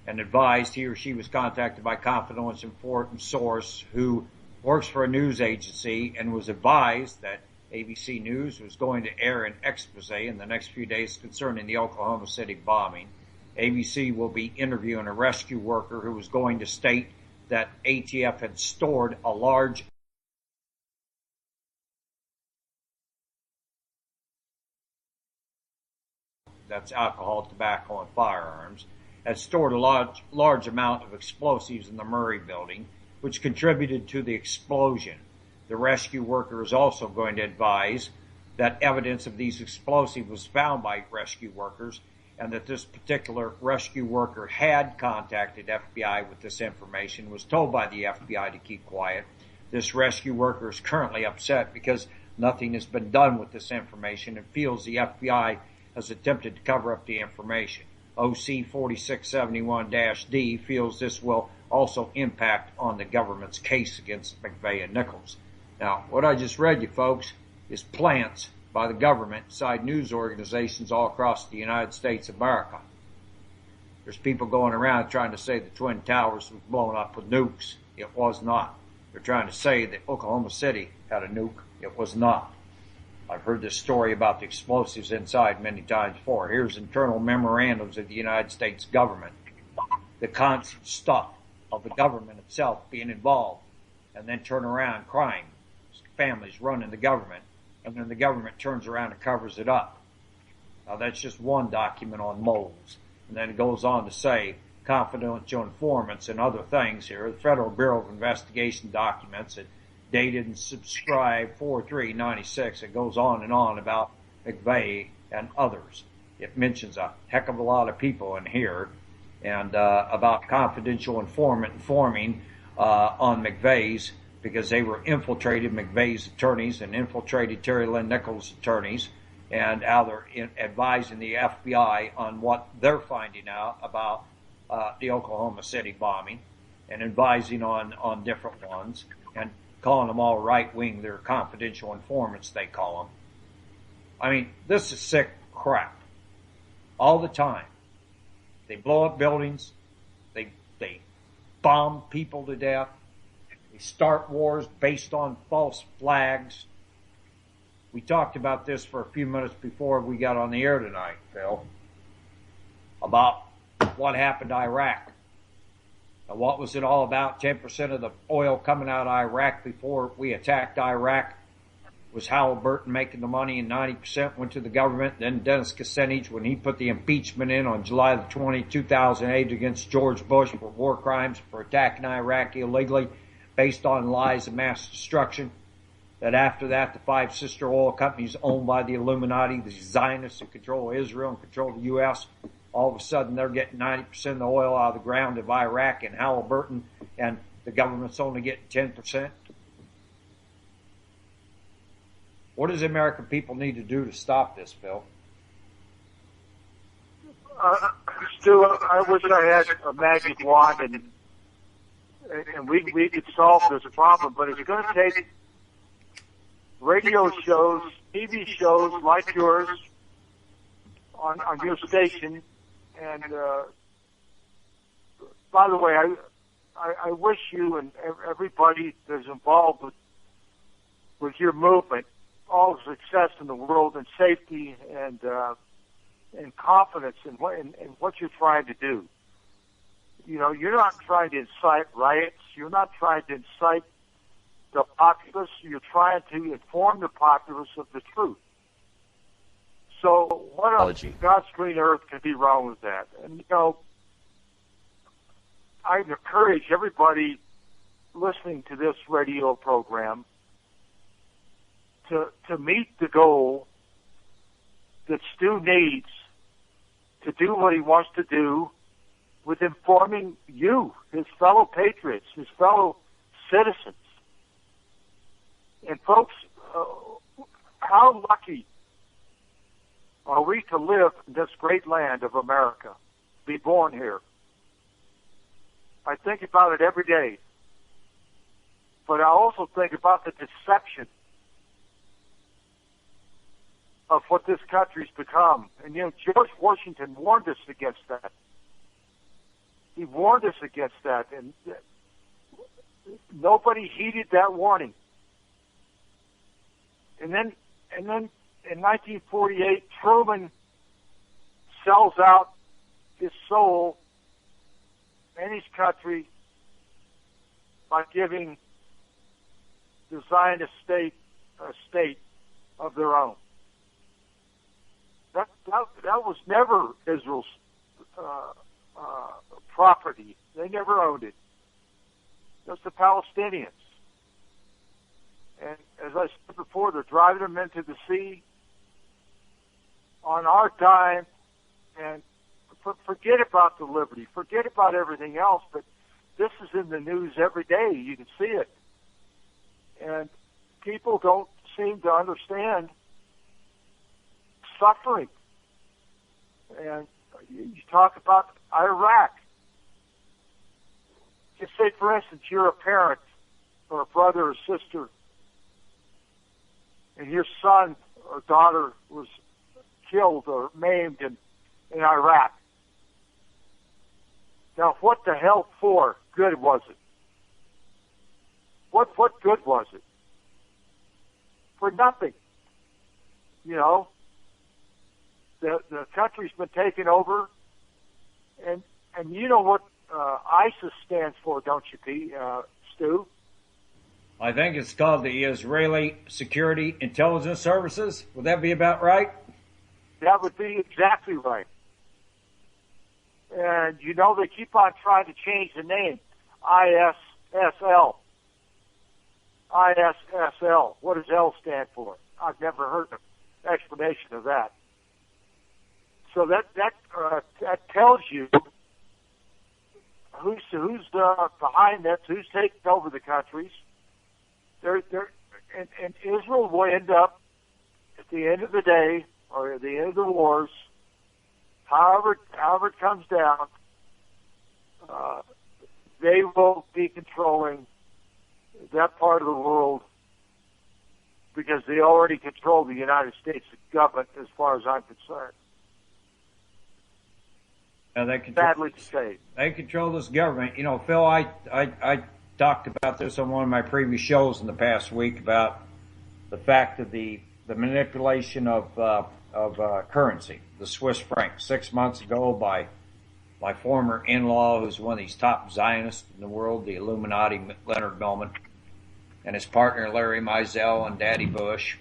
and advised he or she was contacted by confidential important source who works for a news agency and was advised that ABC News was going to air an expose in the next few days concerning the Oklahoma City bombing. ABC will be interviewing a rescue worker who was going to state that ATF had stored a large that's alcohol, tobacco, and firearms, had stored a large amount of explosives in the Murray building, which contributed to the explosion. The rescue worker is also going to advise that evidence of these explosives was found by rescue workers and that this particular rescue worker had contacted FBI with this information, was told by the FBI to keep quiet. This rescue worker is currently upset because nothing has been done with this information and feels the FBI has attempted to cover up the information. OC 4671-D feels this will also impact on the government's case against McVeigh and Nichols. Now, what I just read you, folks, is plants by the government inside news organizations all across the United States of America. There's people going around trying to say the Twin Towers was blown up with nukes. It was not. They're trying to say that Oklahoma City had a nuke. It was not. I've heard this story about the explosives inside many times before. Here's internal memorandums of the United States government. The constant stuff of the government itself being involved, and then turn around crying. Families running the government, and then the government turns around and covers it up. Now that's just one document on moles. And then it goes on to say confidential informants and other things here. The Federal Bureau of Investigation documents that dated and subscribed 4/3/96. It goes on and on about McVeigh and others. It mentions a heck of a lot of people in here, and about confidential informant informing on McVeigh's, because they were infiltrated McVeigh's attorneys and infiltrated Terry Lynn Nichols' attorneys, and how they're advising the FBI on what they're finding out about the Oklahoma City bombing, and advising on different ones, and calling them all right-wing. They're confidential informants, they call them. I mean, this is sick crap. All the time. They blow up buildings. They bomb people to death. They start wars based on false flags. We talked about this for a few minutes before we got on the air tonight, Phil, about what happened to Iraq. And what was it all about? 10% of the oil coming out of Iraq before we attacked Iraq was Halliburton making the money, and 90% went to the government. Then Dennis Kucinich, when he put the impeachment in on July the 20th, 2008 against George Bush for war crimes for attacking Iraq illegally based on lies of mass destruction, that after that the five sister oil companies owned by the Illuminati, the Zionists who control Israel and control the U.S., all of a sudden they're getting 90% of the oil out of the ground of Iraq and Halliburton, and the government's only getting 10%. What does the American people need to do to stop this, Phil? Stu, I wish I had a magic wand and we could solve this problem, but it's going to take radio shows, TV shows like yours on your station. And by the way, I wish you and everybody that's involved with your movement all the success in the world, and safety and confidence in what you're trying to do. You know, you're not trying to incite riots. You're not trying to incite the populace. You're trying to inform the populace of the truth. So what on God's green earth could be wrong with that? And, you know, I encourage everybody listening to this radio program to meet the goal that Stu needs to do what he wants to do with informing you, his fellow patriots, his fellow citizens. And folks, how lucky are we to live in this great land of America, be born here? I think about it every day. But I also think about the deception of what this country's become. And, you know, George Washington warned us against that. He warned us against that, and nobody heeded that warning. And then And then in 1948, Truman sells out his soul and his country by giving the Zionist state a state of their own. That was never Israel's property. They never owned it. It was the Palestinians. And as I said before, they're driving them into the sea on our dime. And forget about the Liberty. Forget about everything else. But this is in the news every day. You can see it. And people don't seem to understand suffering. And you talk about Iraq. Just say, for instance, you're a parent or a brother or sister, and your son or daughter was killed or maimed in Iraq. Now, what the hell for good was it? What good was it? For nothing. You know, the country's been taken over, and you know what ISIS stands for, don't you, Stu? I think it's called the Israeli Security Intelligence Services. Would that be about right? That would be exactly right. And you know they keep on trying to change the name. ISSL. ISSL. What does L stand for? I've never heard an explanation of that. So that tells you who's behind this, who's taking over the countries. And Israel will end up at the end of the day, or at the end of the wars, however it comes down, they will be controlling that part of the world because they already control the United States government, as far as I'm concerned. Now they control, sadly to say, they control this government. You know, Phil, I talked about this on one of my previous shows in the past week about the fact of the manipulation of currency, the Swiss franc, 6 months ago by my former in-law, who's one of these top Zionists in the world, the Illuminati, Leonard Millman, and his partner Larry Mizell and Daddy Bush,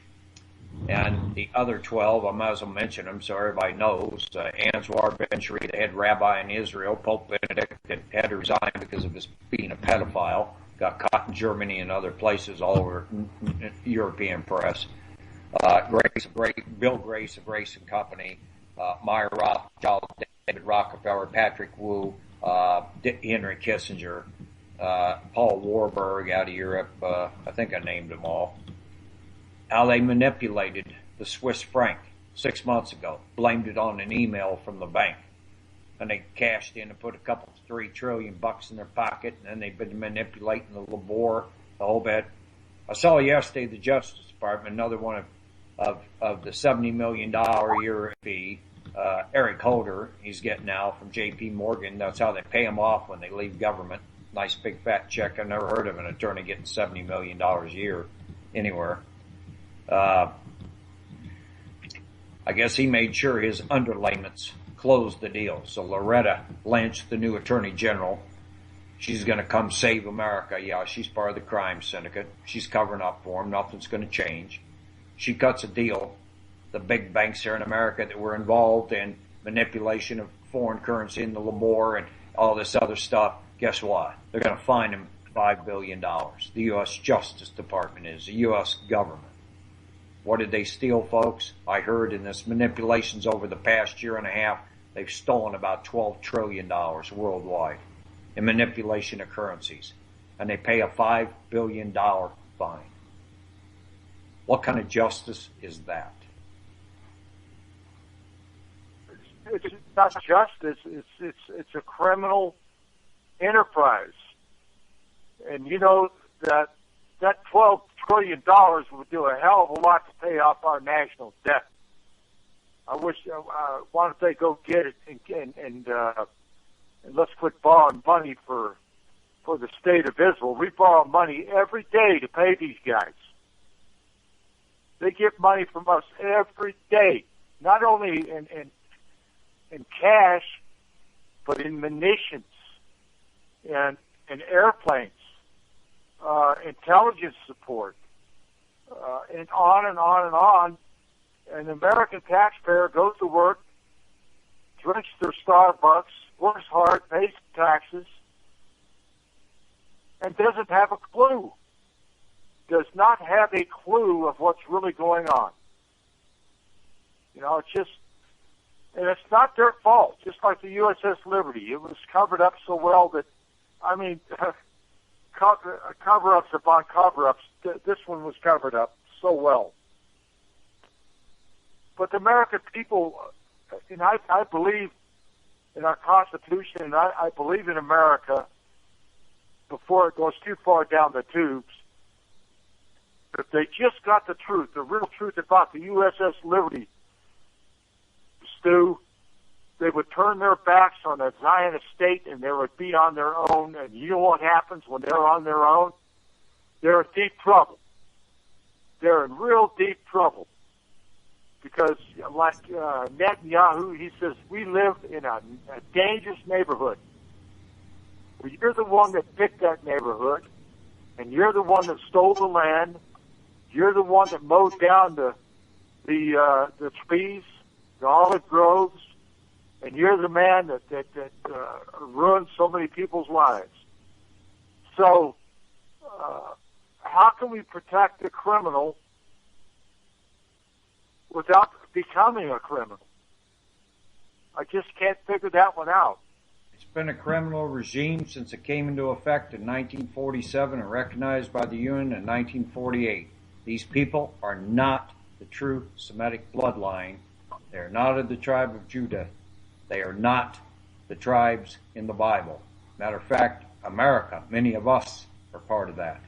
and the other 12, I might as well mention them so everybody knows. Anwar Ben-Shiri, the head rabbi in Israel, Pope Benedict, that had to resign because of his being a pedophile, got caught in Germany and other places all over European press. Bill Grace of Grace and Company, Meyer Rothschild, David Rockefeller, Patrick Wu, Henry Kissinger, Paul Warburg out of Europe. I think I named them all. How they manipulated the Swiss franc 6 months ago, blamed it on an email from the bank, and they cashed in and put $3 trillion in their pocket, and then they've been manipulating the labor the whole bit. I saw yesterday the Justice Department, another one of the $70 million a year fee, Eric Holder, he's getting now from J.P. Morgan. That's how they pay him off when they leave government. Nice big fat check. I've never heard of an attorney getting $70 million a year anywhere. I guess he made sure his underlayments closed the deal. So Loretta Lynch, the new Attorney General, she's going to come save America. Yeah, she's part of the crime syndicate. She's covering up for him. Nothing's going to change. She cuts a deal. The big banks here in America that were involved in manipulation of foreign currency in the labor and all this other stuff, guess what? They're going to fine them $5 billion. The U.S. Justice Department is, the U.S. government. What did they steal, folks? I heard in this manipulations over the past year and a half, they've stolen about $12 trillion worldwide in manipulation of currencies. And they pay a $5 billion fine. What kind of justice is that? It's not justice. It's a criminal enterprise. And you know that $12 trillion would do a hell of a lot to pay off our national debt. I wish, why don't they go get it and let's quit borrowing money for the state of Israel. We borrow money every day to pay these guys. They get money from us every day, not only in cash, but in munitions and airplanes, intelligence support, and on and on and on. And the American taxpayer goes to work, drinks their Starbucks, works hard, pays taxes, and doesn't have a clue. Does not have a clue of what's really going on. You know, it's just, and it's not their fault. Just like the USS Liberty, it was covered up so well that, I mean, cover-ups upon cover-ups. This one was covered up so well. But the American people, and I believe in our Constitution, and I believe in America before it goes too far down the tubes. If they just got the truth, the real truth about the USS Liberty, Stu, they would turn their backs on the Zionist state and they would be on their own. And you know what happens when they're on their own? They're in deep trouble. They're in real deep trouble. Because like Netanyahu, he says, we live in a dangerous neighborhood. Well, you're the one that picked that neighborhood, and you're the one that stole the land. You're the one that mowed down the trees, the olive groves, and you're the man that ruined so many people's lives. So, how can we protect the criminal without becoming a criminal? I just can't figure that one out. It's been a criminal regime since it came into effect in 1947 and recognized by the UN in 1948. These people are not the true Semitic bloodline. They are not of the tribe of Judah. They are not the tribes in the Bible. Matter of fact, America, many of us are part of that.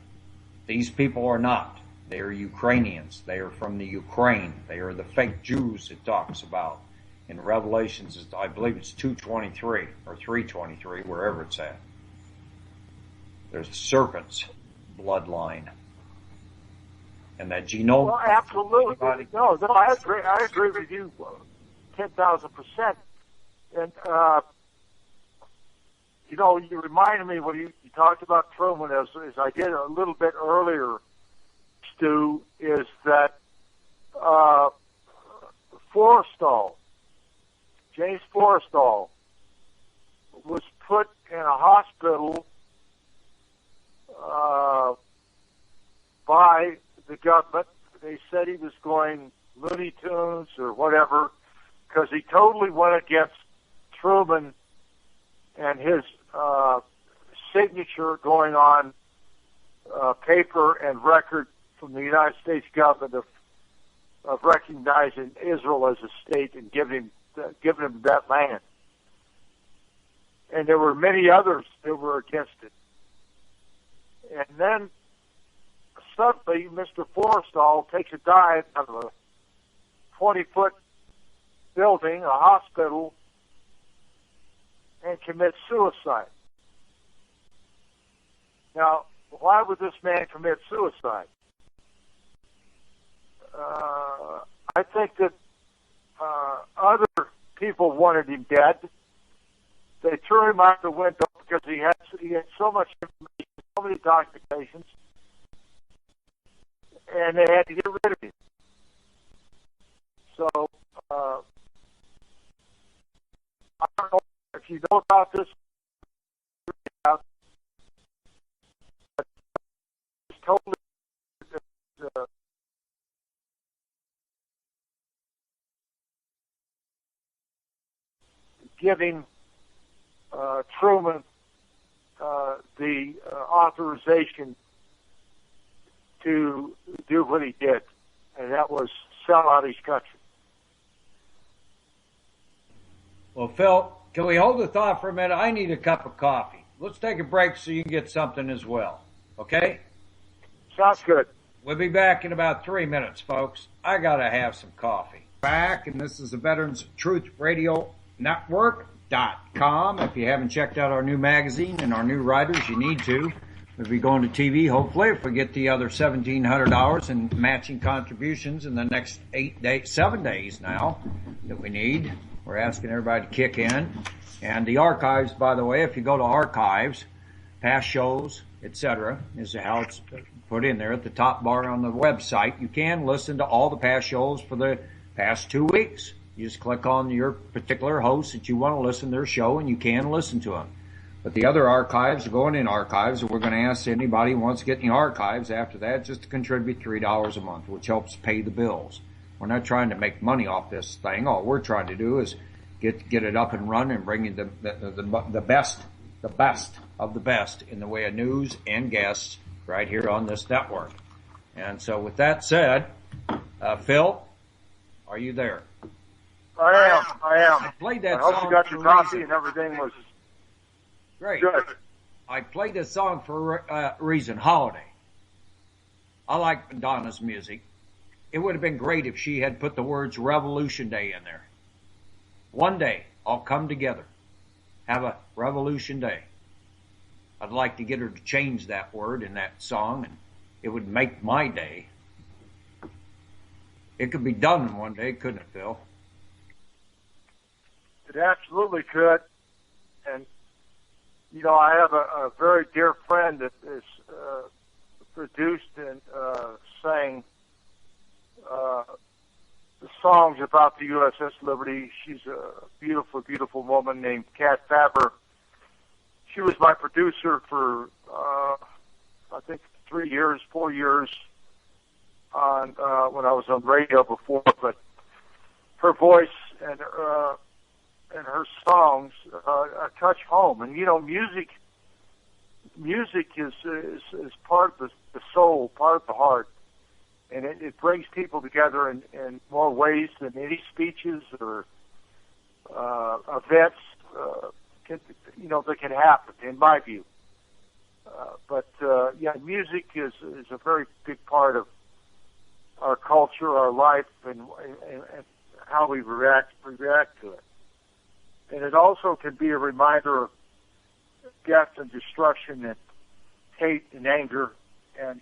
These people are not. They are Ukrainians. They are from the Ukraine. They are the fake Jews it talks about. In Revelations, I believe it's 2:23 or 3:23, wherever it's at. There's the serpent's bloodline. And that genome. Well, absolutely. No, I agree with you 10,000%. And, you know, you reminded me when you talked about Truman, as I did a little bit earlier, Stu, is that Forrestal, James Forrestal, was put in a hospital by the government. They said he was going Looney Tunes or whatever because he totally went against Truman and his signature going on paper and record from the United States government of recognizing Israel as a state and giving him that land. And there were many others that were against it. And then suddenly, Mr. Forrestal takes a dive out of a 20-foot building, a hospital, and commits suicide. Now, why would this man commit suicide? I think that other people wanted him dead. They threw him out the window because he had so much information, so many documentations, and they had to get rid of him. So, I don't know if you know about this. It's totally giving Truman the authorization to do what he did, and that was sell out his country. Well, Phil, can we hold the thought for a minute? I need a cup of coffee. Let's take a break so you can get something as well. Okay? Sounds good. We'll be back in about 3 minutes, folks. I gotta have some coffee. Back, and this is the Veterans Truth Radio Network.com. If you haven't checked out our new magazine and our new writers, you need to. We'll be going to TV, hopefully, if we get the other $1,700 in matching contributions in the next 7 days now that we need. We're asking everybody to kick in. And the archives, by the way, if you go to archives, past shows, etc., is how it's put in there at the top bar on the website. You can listen to all the past shows for the past 2 weeks. You just click on your particular host that you want to listen to their show, and you can listen to them. But the other archives are going in archives, and we're going to ask anybody who wants to get in the archives after that just to contribute $3 a month, which helps pay the bills. We're not trying to make money off this thing. All we're trying to do is get it up and running and bring you the best of the best in the way of news and guests right here on this network. And so with that said, Phil, are you there? I am. I played that I hope song you got for your a coffee reason. and everything was Great. good. I played this song for a reason, Holiday. I like Madonna's music. It would have been great if she had put the words Revolution Day in there. One day, I'll come together. Have a Revolution Day. I'd like to get her to change that word in that song, and it would make my day. It could be done in one day, couldn't it, Phil? It absolutely could. And, you know, I have a very dear friend that is produced and sang the songs about the USS Liberty. She's a beautiful, beautiful woman named Kat Faber. She was my producer for, I think, 4 years on when I was on radio before. But her voice and her songs touch home. And you know, music is part of the soul, part of the heart, and it brings people together in more ways than any speeches or events that can happen, in my view. But music is a very big part of our culture, our life, and how we react to it. And it also can be a reminder of death and destruction and hate and anger and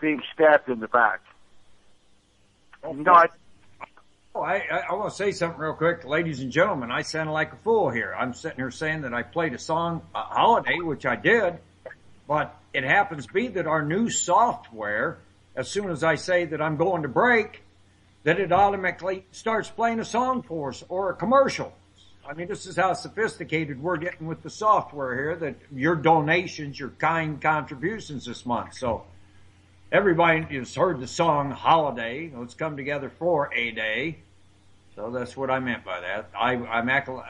being stabbed in the back. Okay. You know, I want to say something real quick. Ladies and gentlemen, I sound like a fool here. I'm sitting here saying that I played a song, Holiday, which I did, but it happens to be that our new software, as soon as I say that I'm going to break, that it automatically starts playing a song for us or a commercial. I mean, this is how sophisticated we're getting with the software here, that your donations, your kind contributions this month. So everybody has heard the song Holiday. Let's come together for a day. So that's what I meant by that. I'm acting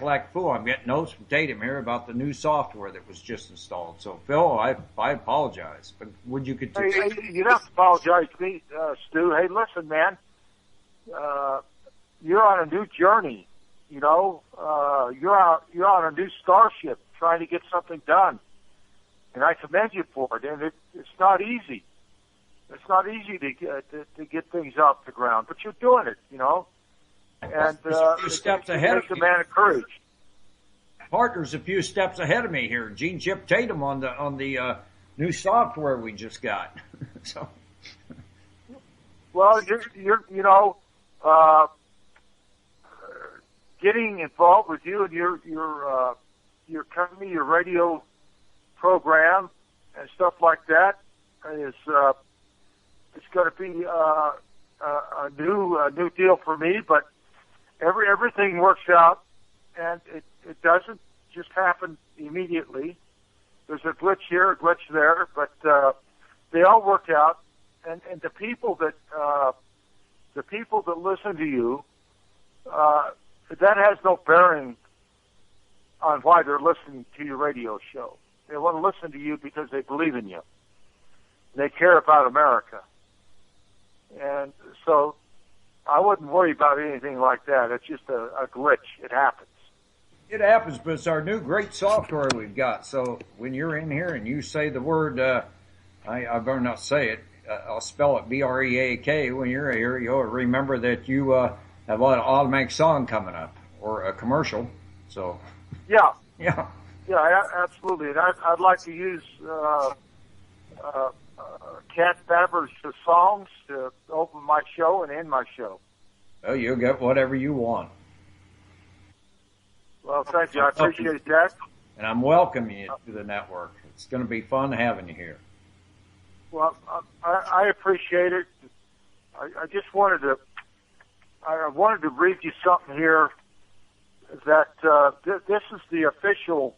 like a fool. I'm getting notes from Tatum here about the new software that was just installed. So, Phil, I apologize. But would you continue? Hey, you don't have to apologize to me, Stu. Hey, listen, man. You're on a new journey. You know, you're on a new starship trying to get something done, and I commend you for it. And it's not easy. It's not easy to get things off the ground, but you're doing it. You know, and a few steps ahead of a man of courage. Partner's a few steps ahead of me here. Gene Chip Tatum on the new software we just got. So, well, you're getting involved with you and your company, your radio program, and stuff like that is it's going to be a new deal for me. But everything works out, and it doesn't just happen immediately. There's a glitch here, a glitch there, but they all work out. And the people that listen to you, that has no bearing on why they're listening to your radio show. They want to listen to you because they believe in you. They care about America. And so I wouldn't worry about anything like that. It's just a glitch. It happens. It happens, but it's our new great software we've got. So when you're in here and you say the word, I better not say it, I'll spell it BREAK. When you're here, you'll remember that you have an automatic song coming up or a commercial. So yeah. Absolutely. And I'd like to use Cat Baber's songs to open my show and end my show. Oh, you'll get whatever you want. Well, thank you. I appreciate that. And I'm welcoming you to the network. It's going to be fun having you here. Well, I appreciate it. I just wanted to read you something here that this is the official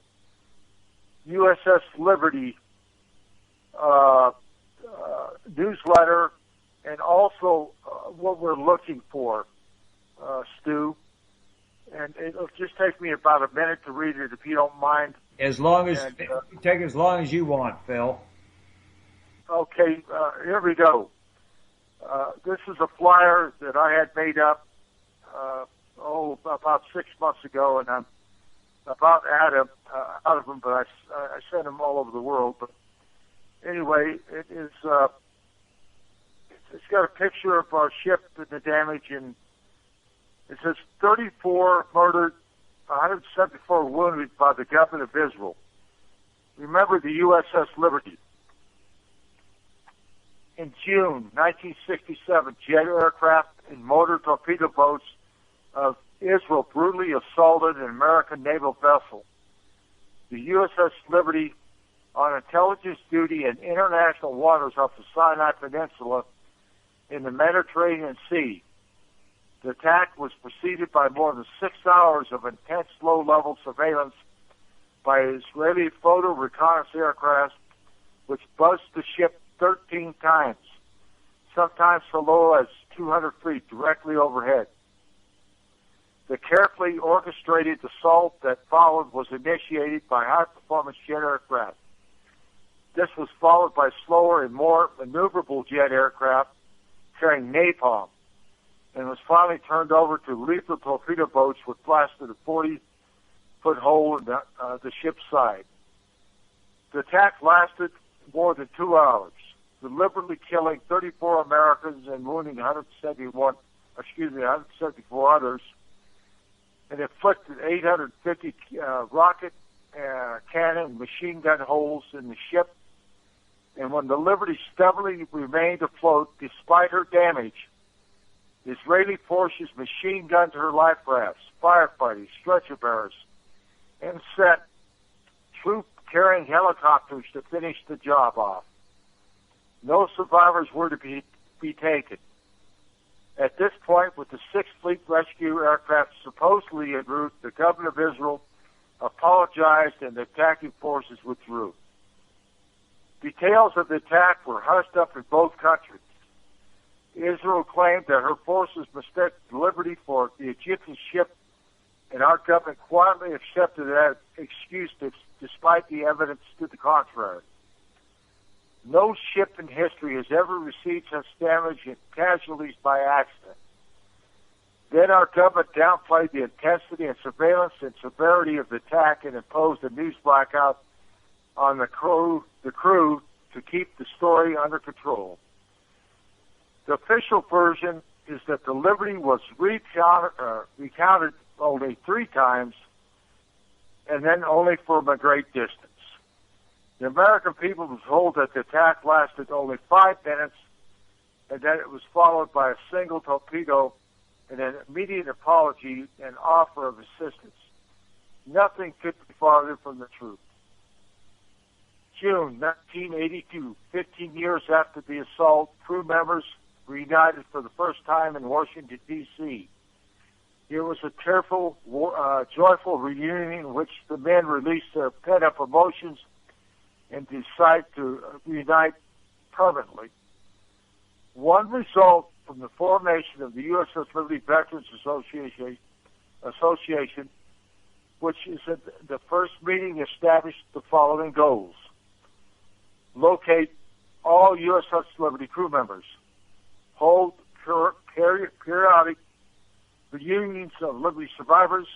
USS Liberty newsletter, and also what we're looking for, Stu. And it'll just take me about a minute to read it, if you don't mind. Take as long as you want, Phil. Okay, here we go. This is a flyer that I had made up about 6 months ago, and I'm about out of them, but I sent them all over the world. But anyway, it is. It's got a picture of our ship and the damage, and it says 34 murdered, 174 wounded by the government of Israel. Remember the USS Liberty. In June 1967, jet aircraft and motor torpedo boats of Israel brutally assaulted an American naval vessel. The USS Liberty, on intelligence duty in international waters off the Sinai Peninsula in the Mediterranean Sea. The attack was preceded by more than 6 hours of intense low-level surveillance by Israeli photo reconnaissance aircraft, which buzzed the ship 13 times, sometimes so low as 200 feet directly overhead. The carefully orchestrated assault that followed was initiated by high-performance jet aircraft. This was followed by slower and more maneuverable jet aircraft carrying napalm, and was finally turned over to lethal torpedo boats which blasted a 40-foot hole in the ship's side. The attack lasted more than 2 hours, deliberately killing 34 Americans and wounding 174 others, and inflicted 850 rocket, cannon, machine gun holes in the ship. And when the Liberty stubbornly remained afloat despite her damage, the Israeli forces machine gunned her life rafts, firefighters, stretcher bearers, and sent troop-carrying helicopters to finish the job off. No survivors were to be taken. At this point, with the 6th Fleet rescue aircraft supposedly en route, the government of Israel apologized and the attacking forces withdrew. Details of the attack were hushed up in both countries. Israel claimed that her forces mistook the Liberty for the Egyptian ship, and our government quietly accepted that excuse despite the evidence to the contrary. No ship in history has ever received such damage and casualties by accident. Then our government downplayed the intensity and surveillance and severity of the attack and imposed a news blackout on the crew to keep the story under control. The official version is that the Liberty was recounted only 3 times, and then only from a great distance. The American people were told that the attack lasted only 5 minutes, and that it was followed by a single torpedo and an immediate apology and offer of assistance. Nothing could be farther from the truth. June 1982, 15 years after the assault, crew members reunited for the first time in Washington, D.C. It was a tearful, joyful reunion in which the men released their pent-up emotions and decided to reunite permanently. One result from the formation of the USS Liberty Veterans Association, which is the first meeting, established the following goals. Locate all USS Liberty crew members. Hold periodic reunions of Liberty survivors.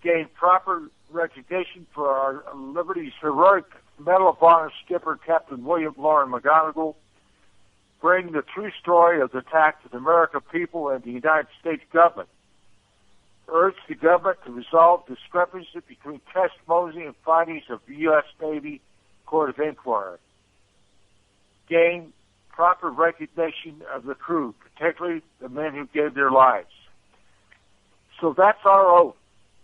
Gain proper recognition for our Liberty's heroic Medal of Honor skipper, Captain William Loren McGonigal. Bring the true story of the attack to the American people and the United States government. urged the government to resolve discrepancies between testimony and findings of the U.S. Navy Court of Inquiry. Gain proper recognition of the crew, particularly the men who gave their lives. So that's our oath.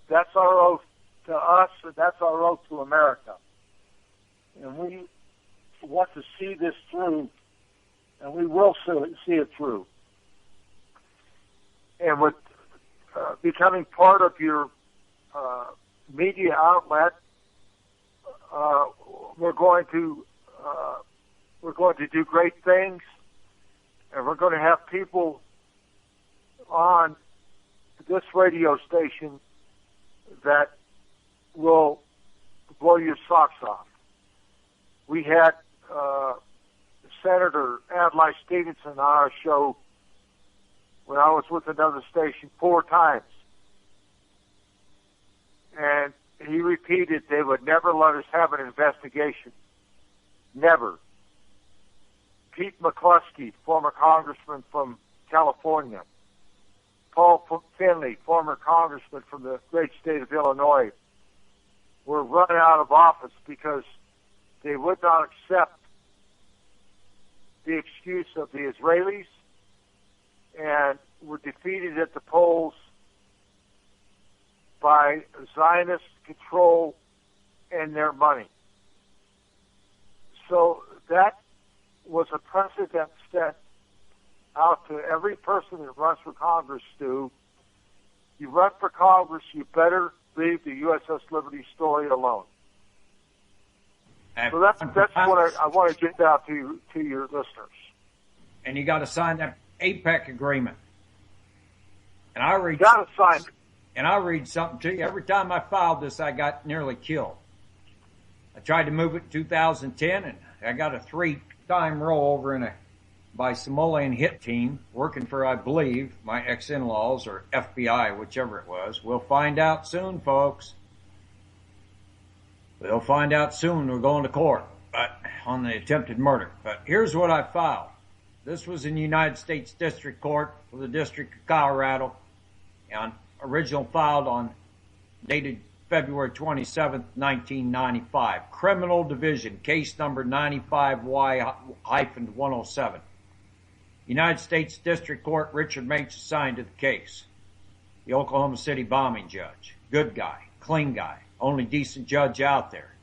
That's our oath to us, and that's our oath to America. And we want to see this through, and we will see it through. And with becoming part of your media outlet, we're going to do great things, and we're going to have people on this radio station that will blow your socks off. We had Senator Adlai Stevenson on our show when I was with another station 4 times. And he repeated they would never let us have an investigation. Never. Pete McCluskey, former congressman from California. Paul Finley, former congressman from the great state of Illinois, were run out of office because they would not accept the excuse of the Israelis and were defeated at the polls by Zionist control and their money. So that was a precedent set out to every person that runs for Congress, Stu. You run for Congress, you better leave the USS Liberty story alone. So that's what I want to get out to your listeners. And you got to sign that APEC agreement. And I read. Got to sign it. And I'll read something to you. Every time I filed this, I got nearly killed. I tried to move it in 2010, and I got a 3-time rollover by Somalian hit team working for, I believe, my ex-in-laws or FBI, whichever it was. We'll find out soon, folks. We'll find out soon. We're going to court on the attempted murder. But here's what I filed. This was in the United States District Court for the District of Colorado, and original filed on dated February 27th, 1995. Criminal Division, case number 95Y-107. United States District Court, Richard Mates assigned to the case. The Oklahoma City bombing judge. Good guy, clean guy, only decent judge out there.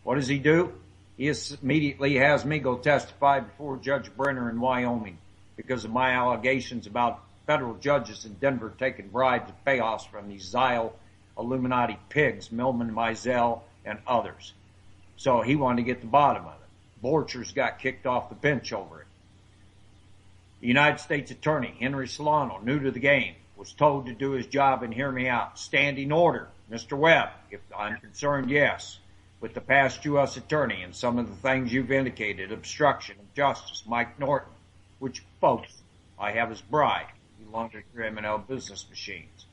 What does he do? He immediately has me go testify before Judge Brenner in Wyoming because of my allegations about federal judges in Denver taking bribes and payoffs from these Zile Illuminati pigs, Millman, Mizell, and others. So he wanted to get the bottom of it. Borchers got kicked off the bench over it. The United States Attorney, Henry Solano, new to the game, was told to do his job and hear me out. Standing order, Mr. Webb, if I'm concerned, yes, with the past U.S. Attorney and some of the things you've indicated, obstruction of justice, Mike Norton, which, folks, I have as bride. You launder your M&L business machines.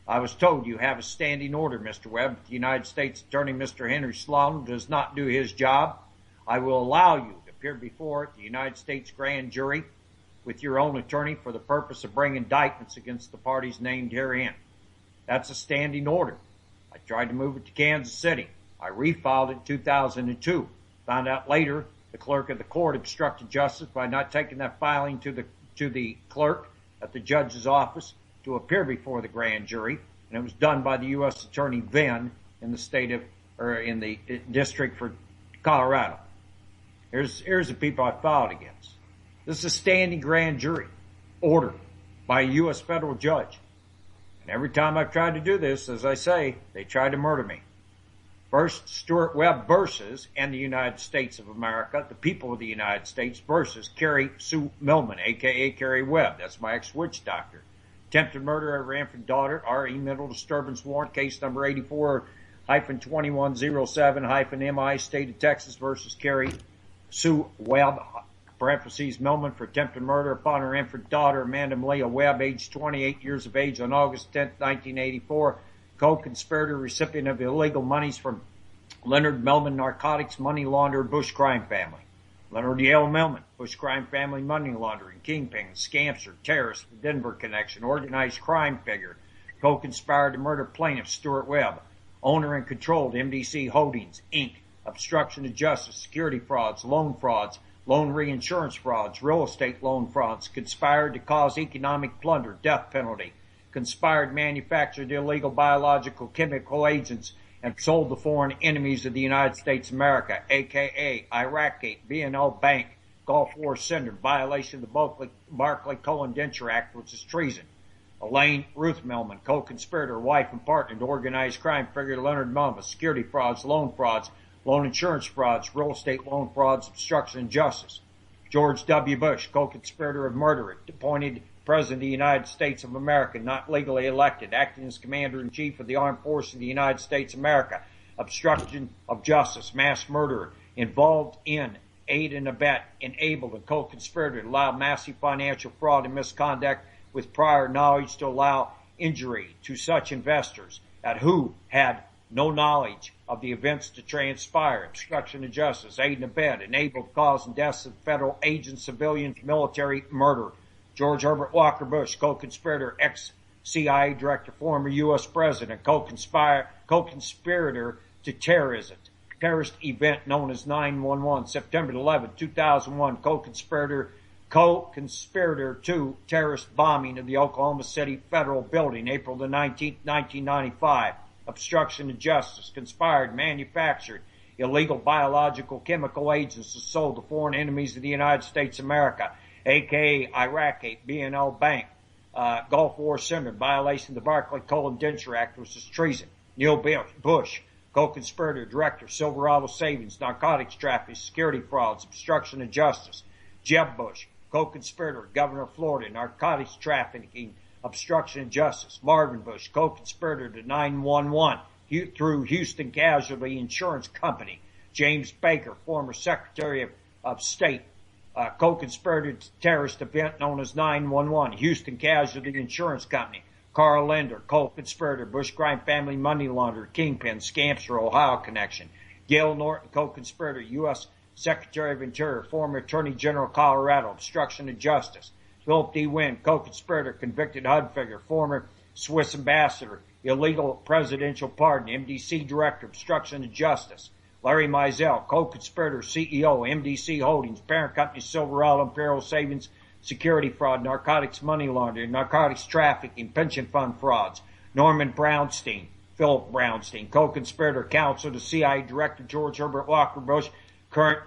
I was told you have a standing order, Mr. Webb. If the United States Attorney, Mr. Henry Solano, does not do his job, I will allow you to appear before the United States grand jury with your own attorney for the purpose of bringing indictments against the parties named herein. That's a standing order. I tried to move it to Kansas City. I refiled it in 2002. Found out later the clerk of the court obstructed justice by not taking that filing to the clerk at the judge's office to appear before the grand jury, and it was done by the U.S. Attorney then in the District for Colorado. Here's the people I filed against. This is a standing grand jury order by a U.S. federal judge. And every time I've tried to do this, as I say, they tried to murder me. First, Stuart Webb versus, and the United States of America, the people of the United States versus Carrie Sue Millman, a.k.a. Carrie Webb. That's my ex-witch doctor. Attempted murder of her infant daughter, R.E. mental disturbance warrant, case number 84-2107-MI, State of Texas versus Carrie Sue Webb, parentheses, Millman, for attempted murder upon her infant daughter, Amanda Malia Webb, age 28 years of age, on August 10, 1984. Co-conspirator, recipient of illegal monies from Leonard Millman narcotics money launderer Bush crime family. Leonard Yale Millman, Bush crime family money laundering, kingpin, scamster, terrorist, Denver connection, organized crime figure, co-conspired to murder plaintiff Stuart Webb, owner and controlled MDC Holdings, Inc., obstruction of justice, security frauds, loan reinsurance frauds, real estate loan frauds, conspired to cause economic plunder, death penalty, conspired manufactured illegal biological chemical agents, and sold to foreign enemies of the United States of America, a.k.a. Iraqgate, B&L Bank, Gulf War Senator, violation of the Barclay-Cohen Indenture Act, which is treason. Elaine Ruth Millman, co-conspirator, wife and partner to organized crime figure Leonard Mulva, security frauds, loan insurance frauds, real estate loan frauds, obstruction of justice. George W. Bush, co-conspirator of murder, appointed President of the United States of America, not legally elected, acting as Commander-in-Chief of the Armed Forces of the United States of America, obstruction of justice, mass murderer, involved in, aid and abet, enabled, and co-conspirator to allow massive financial fraud and misconduct with prior knowledge to allow injury to such investors who had no knowledge of the events to transpire, obstruction of justice, aid and abet, enabled cause and deaths of federal agents, civilians, military, murder. George Herbert Walker Bush, co-conspirator, ex-CIA director, former U.S. president, co-conspirator to terrorism. Terrorist event known as 9/11, September 11, 2001, co-conspirator to terrorist bombing of the Oklahoma City Federal Building, April the 19th, 1995. Obstruction of justice, conspired, manufactured illegal biological chemical agents to sold to foreign enemies of the United States of America, a.k.a. Iraqgate, B&L Bank, Gulf War Senator, violation of the Barclay-Cohen Indenture Act, which is treason. Neil Bush, co-conspirator, director, Silverado Savings, narcotics trafficking, security frauds, obstruction of justice. Jeb Bush, co-conspirator, governor of Florida, narcotics trafficking, obstruction of justice. Marvin Bush, co-conspirator to 911 through Houston Casualty Insurance Company. James Baker, former Secretary of State, co-conspirator to terrorist event known as 911, Houston Casualty Insurance Company. Carl Linder, co-conspirator, Bush crime family money launderer, kingpin, Scampster, Ohio connection. Gail Norton, co-conspirator, U.S. Secretary of Interior, former Attorney General of Colorado, obstruction of justice. Philip D. Wynn, co-conspirator, convicted HUD figure, former Swiss ambassador, illegal presidential pardon, MDC director, obstruction of justice. Larry Mizell, co-conspirator, CEO, MDC Holdings, parent company Silverado Imperial Savings, security fraud, narcotics money laundering, narcotics trafficking, pension fund frauds. Norman Brownstein, Philip Brownstein, co-conspirator, counsel to CIA Director George Herbert Walker Bush, current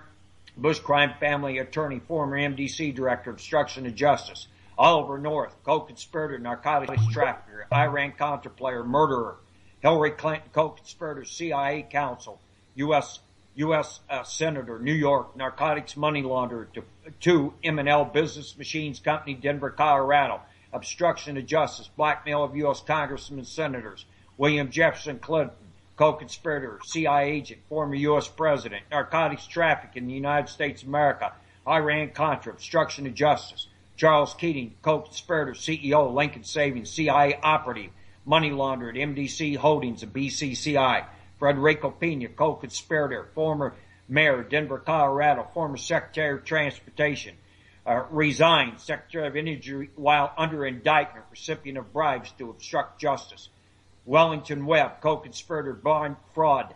Bush crime family attorney, former MDC director, obstruction of justice. Oliver North, co-conspirator, narcotics trafficker, Iran-Contra player, murderer. Hillary Clinton, co-conspirator, CIA counsel, U.S. Senator, New York, narcotics money launderer to M&L Business Machines Company, Denver, Colorado. Obstruction of justice, blackmail of U.S. congressmen and senators. William Jefferson Clinton, co-conspirator, CIA agent, former U.S. president, narcotics traffic in the United States of America, Iran-Contra, obstruction of justice. Charles Keating, co-conspirator, CEO, Lincoln Savings, CIA operative, money laundered, MDC Holdings and BCCI. Federico Pena, co-conspirator, former mayor, Denver, Colorado, former Secretary of Transportation, resigned, Secretary of Energy while under indictment, recipient of bribes to obstruct justice. Wellington Webb, co-conspirator, bond fraud,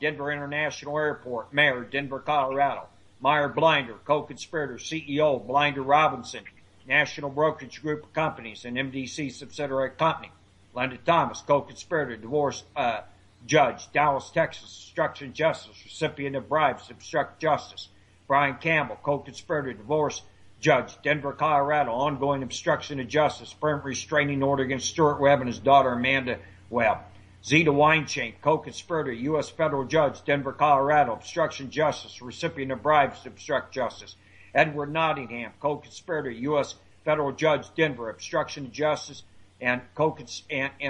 Denver International Airport, mayor, Denver, Colorado. Meyer Blinder, co-conspirator, CEO, Blinder Robinson, National Brokerage Group of Companies, and MDC subsidiary company. Linda Thomas, co-conspirator, divorce judge, Dallas, Texas, obstruction of justice, recipient of bribes to obstruct justice. Brian Campbell, co-conspirator, divorce judge, Denver, Colorado, ongoing obstruction of justice, permanent restraining order against Stuart Webb and his daughter Amanda Webb. Zeta Weinchain, co-conspirator, U.S. federal judge, Denver, Colorado, obstruction of justice, recipient of bribes to obstruct justice. Edward Nottingham, co-conspirator, U.S. federal judge, Denver, obstruction of justice and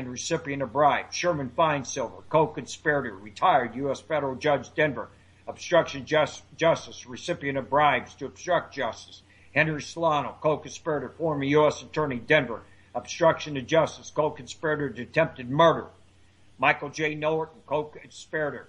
recipient of bribes. Sherman Feinsilver, co-conspirator, retired U.S. federal judge, Denver, obstruction of justice, recipient of bribes to obstruct justice. Henry Solano, co-conspirator, former U.S. attorney, Denver, obstruction of justice, co-conspirator to attempted murder. Michael J. Norton, co-conspirator,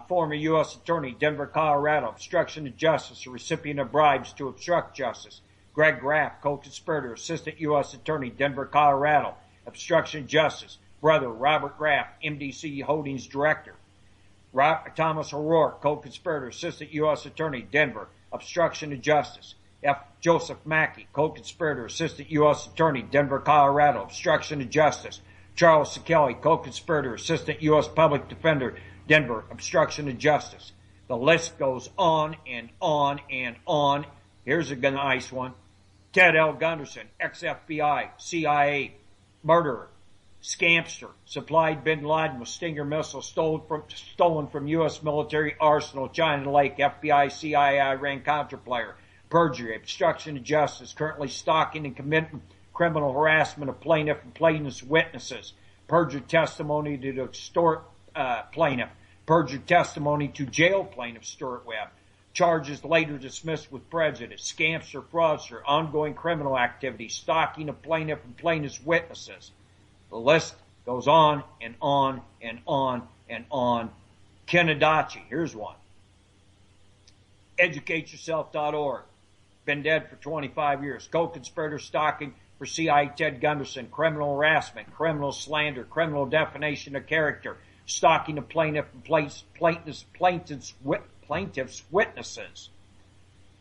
former U.S. attorney, Denver, Colorado, obstruction of justice, a recipient of bribes to obstruct justice. Greg Graff, co-conspirator, assistant U.S. attorney, Denver, Colorado, obstruction of justice. Brother Robert Graff, MDC Holdings Director. Thomas O'Rourke, co-conspirator, Assistant U.S. Attorney, Denver, obstruction of justice. F. Joseph Mackey, co-conspirator, Assistant U.S. Attorney, Denver, Colorado, obstruction of justice. Charles Sekeli, co-conspirator, Assistant U.S. Public Defender, Denver, obstruction of justice. The list goes on and on and on. Here's a nice one. Ted L. Gunderson, ex-FBI, CIA, murderer, scamster, supplied bin Laden with Stinger missiles stolen from U.S. military arsenal, China Lake, FBI, CIA, Iran-Contra player, perjury, obstruction of justice, currently stalking and committing criminal harassment of plaintiff and plaintiff's witnesses, perjured testimony to extort plaintiff, perjured testimony to jail plaintiff Stuart Webb, charges later dismissed with prejudice, scamster, fraudster, ongoing criminal activity, stalking of plaintiff and plaintiff's witnesses. The list goes on and on and on and on. Ken Adachi, here's one. EducateYourself.org. Been dead for 25 years. Co-conspirator stalking for CIA Ted Gunderson. Criminal harassment, criminal slander, criminal defamation of character, stalking of plaintiff and plaintiff's witnesses.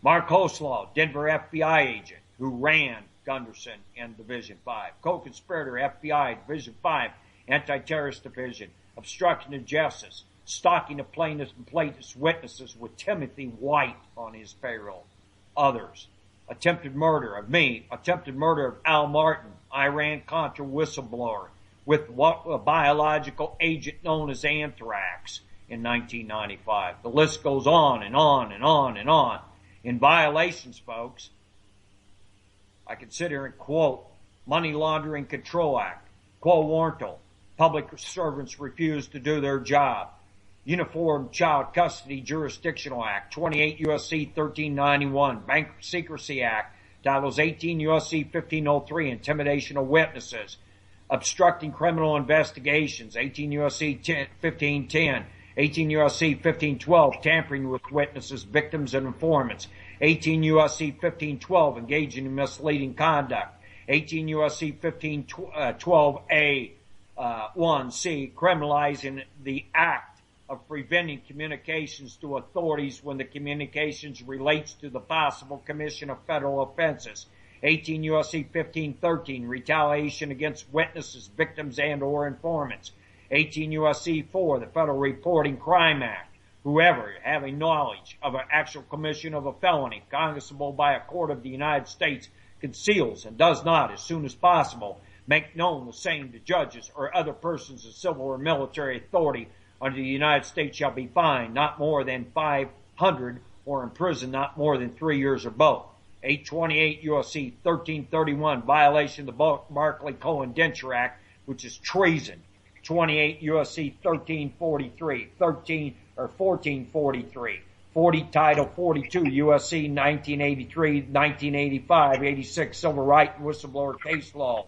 Mark Hoslaw, Denver FBI agent who ran Gunderson and Division 5. Co-conspirator, FBI, Division 5, Anti-Terrorist Division, obstruction of justice, stalking of plaintiffs and plaintiff's witnesses with Timothy White on his payroll. Others. Attempted murder of me, attempted murder of Al Martin, Iran-Contra whistleblower, with a biological agent known as anthrax in 1995. The list goes on and on and on and on. In violations, folks, I can sit here and quote Money Laundering Control Act, Quo Warranto, public servants refuse to do their job, Uniform Child Custody Jurisdictional Act, 28 U.S.C. 1391, Bank Secrecy Act, Titles 18 U.S.C. 1503, Intimidation of Witnesses, Obstructing Criminal Investigations, 18 U.S.C. 1510, 18 U.S.C. 1512, Tampering with Witnesses, Victims, and Informants, 18 U.S.C. 1512, Engaging in Misleading Conduct, 18 U.S.C. 1512A, 1C, criminalizing the act of preventing communications to authorities when the communications relates to the possible commission of federal offenses. 18 U.S.C. 1513, retaliation against witnesses, victims, and or informants. 18 U.S.C. 4, the Federal Reporting Crime Act. Whoever having knowledge of an actual commission of a felony cognizable by a court of the United States conceals and does not, as soon as possible, make known the same to judges or other persons of civil or military authority under the United States shall be fined not more than $500 or imprisoned not more than 3 years or both. 828 U.S.C. 1331, violation of the Barclay-Cohen Indenture Act, which is treason. 28 U.S.C. 1343, 1443. 40 Title 42 U.S.C. 1983, 1985, 86 Civil Rights and Whistleblower Case Laws.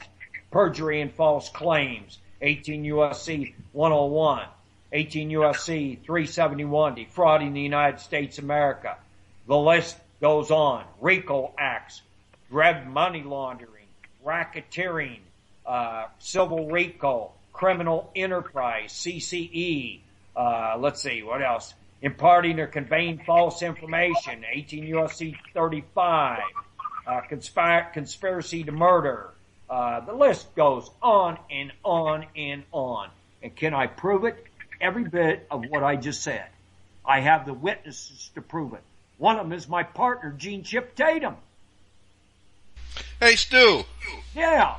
Perjury and false claims. 18 U.S.C. 101. 18 U.S.C. 371, defrauding the United States of America. The list goes on. RICO acts, drug money laundering, racketeering, civil RICO, criminal enterprise, CCE. Let's see, what else? Imparting or conveying false information, 18 U.S.C. 35, conspiracy to murder. The list goes on and on and on. And can I prove it? Every bit of what I just said. I have the witnesses to prove it. One of them is my partner, Gene Chip Tatum. Hey, Stu. Yeah.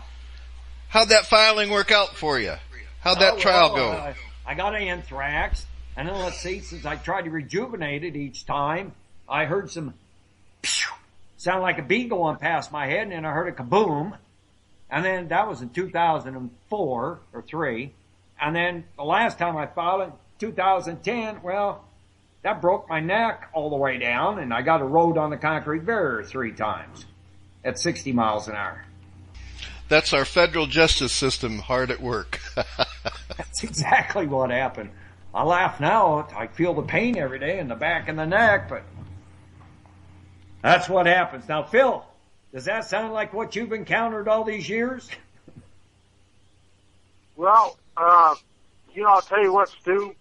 How'd that filing work out for you? How'd that trial go? I got an anthrax, and then let's see, since I tried to rejuvenate it each time, I heard some sound like a bee going past my head, and then I heard a kaboom. And then that was in 2004 or 3. And then the last time I filed it, 2010, well, that broke my neck all the way down, and I got a road on the concrete barrier 3 times at 60 miles an hour. That's our federal justice system hard at work. That's exactly what happened. I laugh now. I feel the pain every day in the back and the neck, but that's what happens. Now, Phil, does that sound like what you've encountered all these years? Well, I'll tell you what, Stu.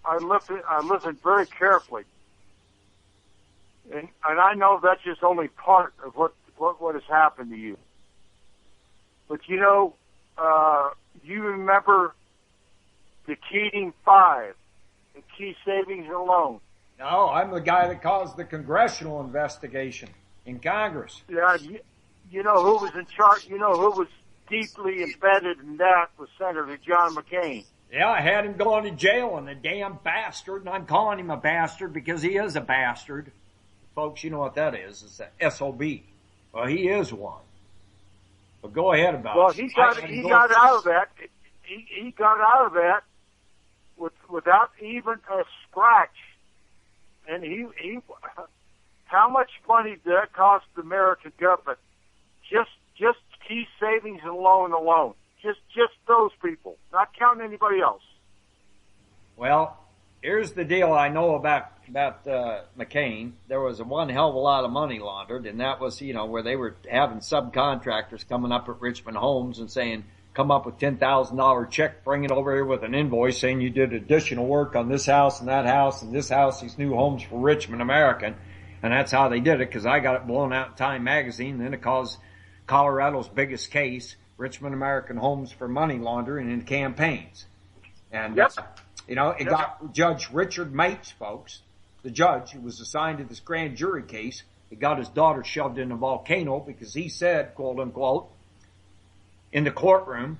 I listened very carefully, and I know that's just only part of what has happened to you. But you remember the Keating Five, the Key Savings and Loan. No, I'm the guy that caused the congressional investigation in Congress. Yeah, you know who was in charge. You know who was deeply embedded in that was Senator John McCain. Yeah, I had him going to jail, and the damn bastard, and I'm calling him a bastard because he is a bastard. Folks, you know what that is. It's a SOB. Well, he is one. But go ahead about well, it. He got out of that. He got out of that without even a scratch. And he how much money did that cost the American government? Just Key Savings and Loan alone. Just those people, not counting anybody else. Well, here's the deal I know about McCain. There was one hell of a lot of money laundered, and that was, where they were having subcontractors coming up at Richmond Homes and saying, come up with $10,000 check, bring it over here with an invoice saying you did additional work on this house and that house and this house, these new homes for Richmond American. And that's how they did it, because I got it blown out in Time magazine, and then it caused Colorado's biggest case, Richmond American Homes for money laundering in campaigns. And, it got Judge Richard Mapes, folks, the judge who was assigned to this grand jury case. He got his daughter shoved in a volcano because he said, quote unquote, in the courtroom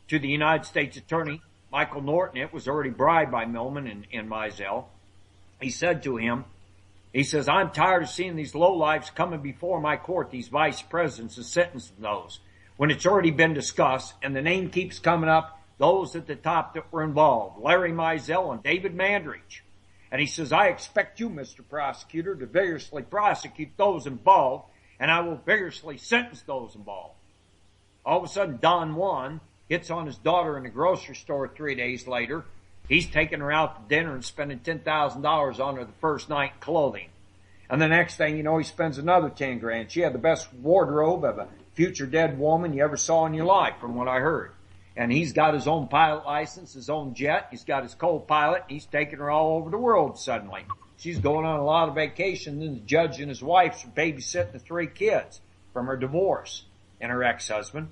to the United States Attorney, Michael Norton, it was already bribed by Millman and Mizell. He said to him, he says, I'm tired of seeing these lowlifes coming before my court, these vice presidents, and sentencing those, when it's already been discussed, and the name keeps coming up, those at the top that were involved, Larry Mizell and David Mandridge. And he says, I expect you, Mr. Prosecutor, to vigorously prosecute those involved, and I will vigorously sentence those involved. All of a sudden, Don Juan hits on his daughter in the grocery store 3 days later. He's taking her out to dinner and spending $10,000 on her the first night in clothing. And the next thing you know, he spends another $10,000. She had the best wardrobe of a future dead woman you ever saw in your life, from what I heard. And he's got his own pilot license, his own jet. He's got his co-pilot. He's taking her all over the world suddenly. She's going on a lot of vacations, and the judge and his wife are babysitting the 3 kids from her divorce and her ex-husband.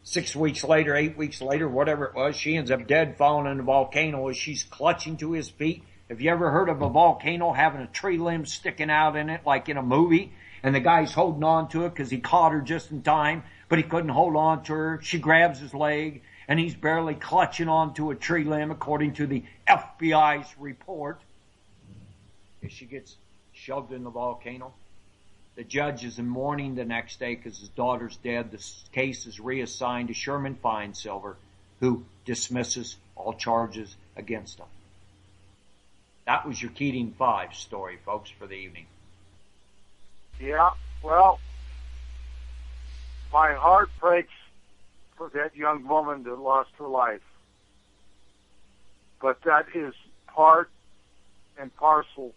6 weeks later, 8 weeks later, whatever it was, she ends up dead, falling in a volcano as she's clutching to his feet. Have you ever heard of a volcano having a tree limb sticking out in it like in a movie? And the guy's holding on to it because he caught her just in time, but he couldn't hold on to her. She grabs his leg, and he's barely clutching onto a tree limb, according to the FBI's report. As she gets shoved in the volcano. The judge is in mourning the next day because his daughter's dead. The case is reassigned to Sherman Finesilver, who dismisses all charges against him. That was your Keating 5 story, folks, for the evening. Yeah, well, my heart breaks for that young woman that lost her life. But that is part and parcel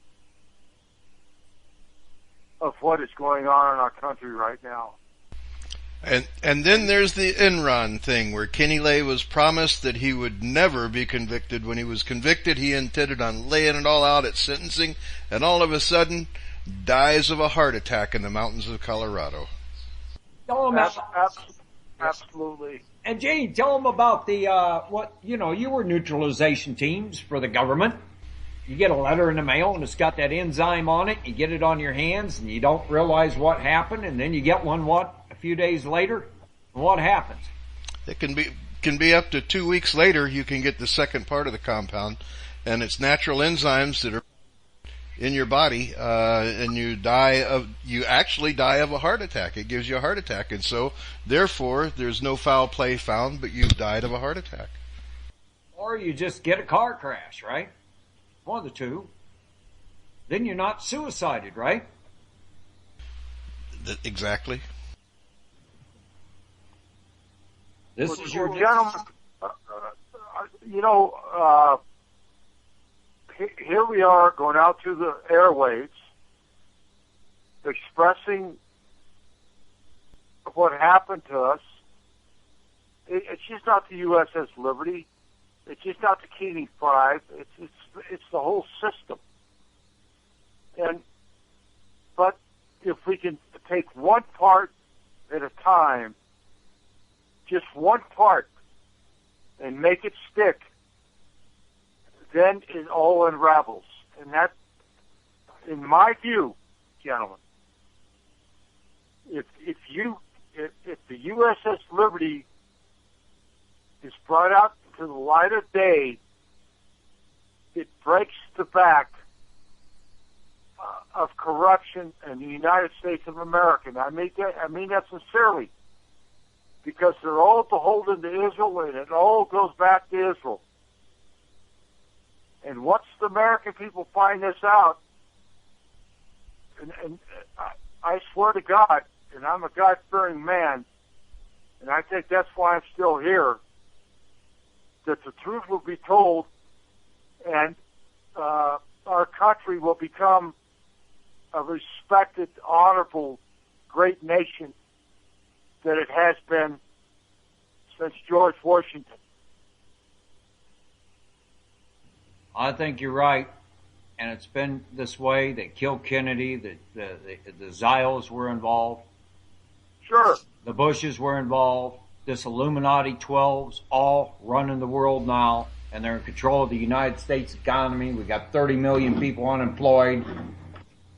of what is going on in our country right now. And then there's the Enron thing, where Kenny Lay was promised that he would never be convicted. When he was convicted, he intended on laying it all out at sentencing, and all of a sudden dies of a heart attack in the mountains of Colorado. Tell him Absolutely. And Jane, tell him about the you were neutralization teams for the government. You get a letter in the mail and it's got that enzyme on it. You get it on your hands and you don't realize what happened, and then you get one a few days later. What happens? It can be up to 2 weeks later. You can get the second part of the compound, and it's natural enzymes that are in your body, and you actually die of a heart attack. It gives you a heart attack, and so therefore there's no foul play found, but you've died of a heart attack. Or you just get a car crash, right? One of the two. Then you're not suicided, right? Exactly. This is your gentlemen. Here we are going out to the airwaves, expressing what happened to us, It's just not the USS Liberty. It's just not the Keating Five. It's the whole system. But if we can take one part at a time, just one part, and make it stick, then it all unravels. And that, in my view, gentlemen, if the USS Liberty is brought out to the light of day, it breaks the back of corruption in the United States of America. And I mean that sincerely, because they're all beholden to Israel, and it all goes back to Israel. And once the American people find this out, and I swear to God, and I'm a God-fearing man, and I think that's why I'm still here, that the truth will be told, and our country will become a respected, honorable, great nation that it has been since George Washington. I think you're right, and it's been this way. They killed Kennedy. The Zios were involved. Sure. The Bushes were involved. This Illuminati 12's all running the world now, and they're in control of the United States economy. We got 30 million people unemployed.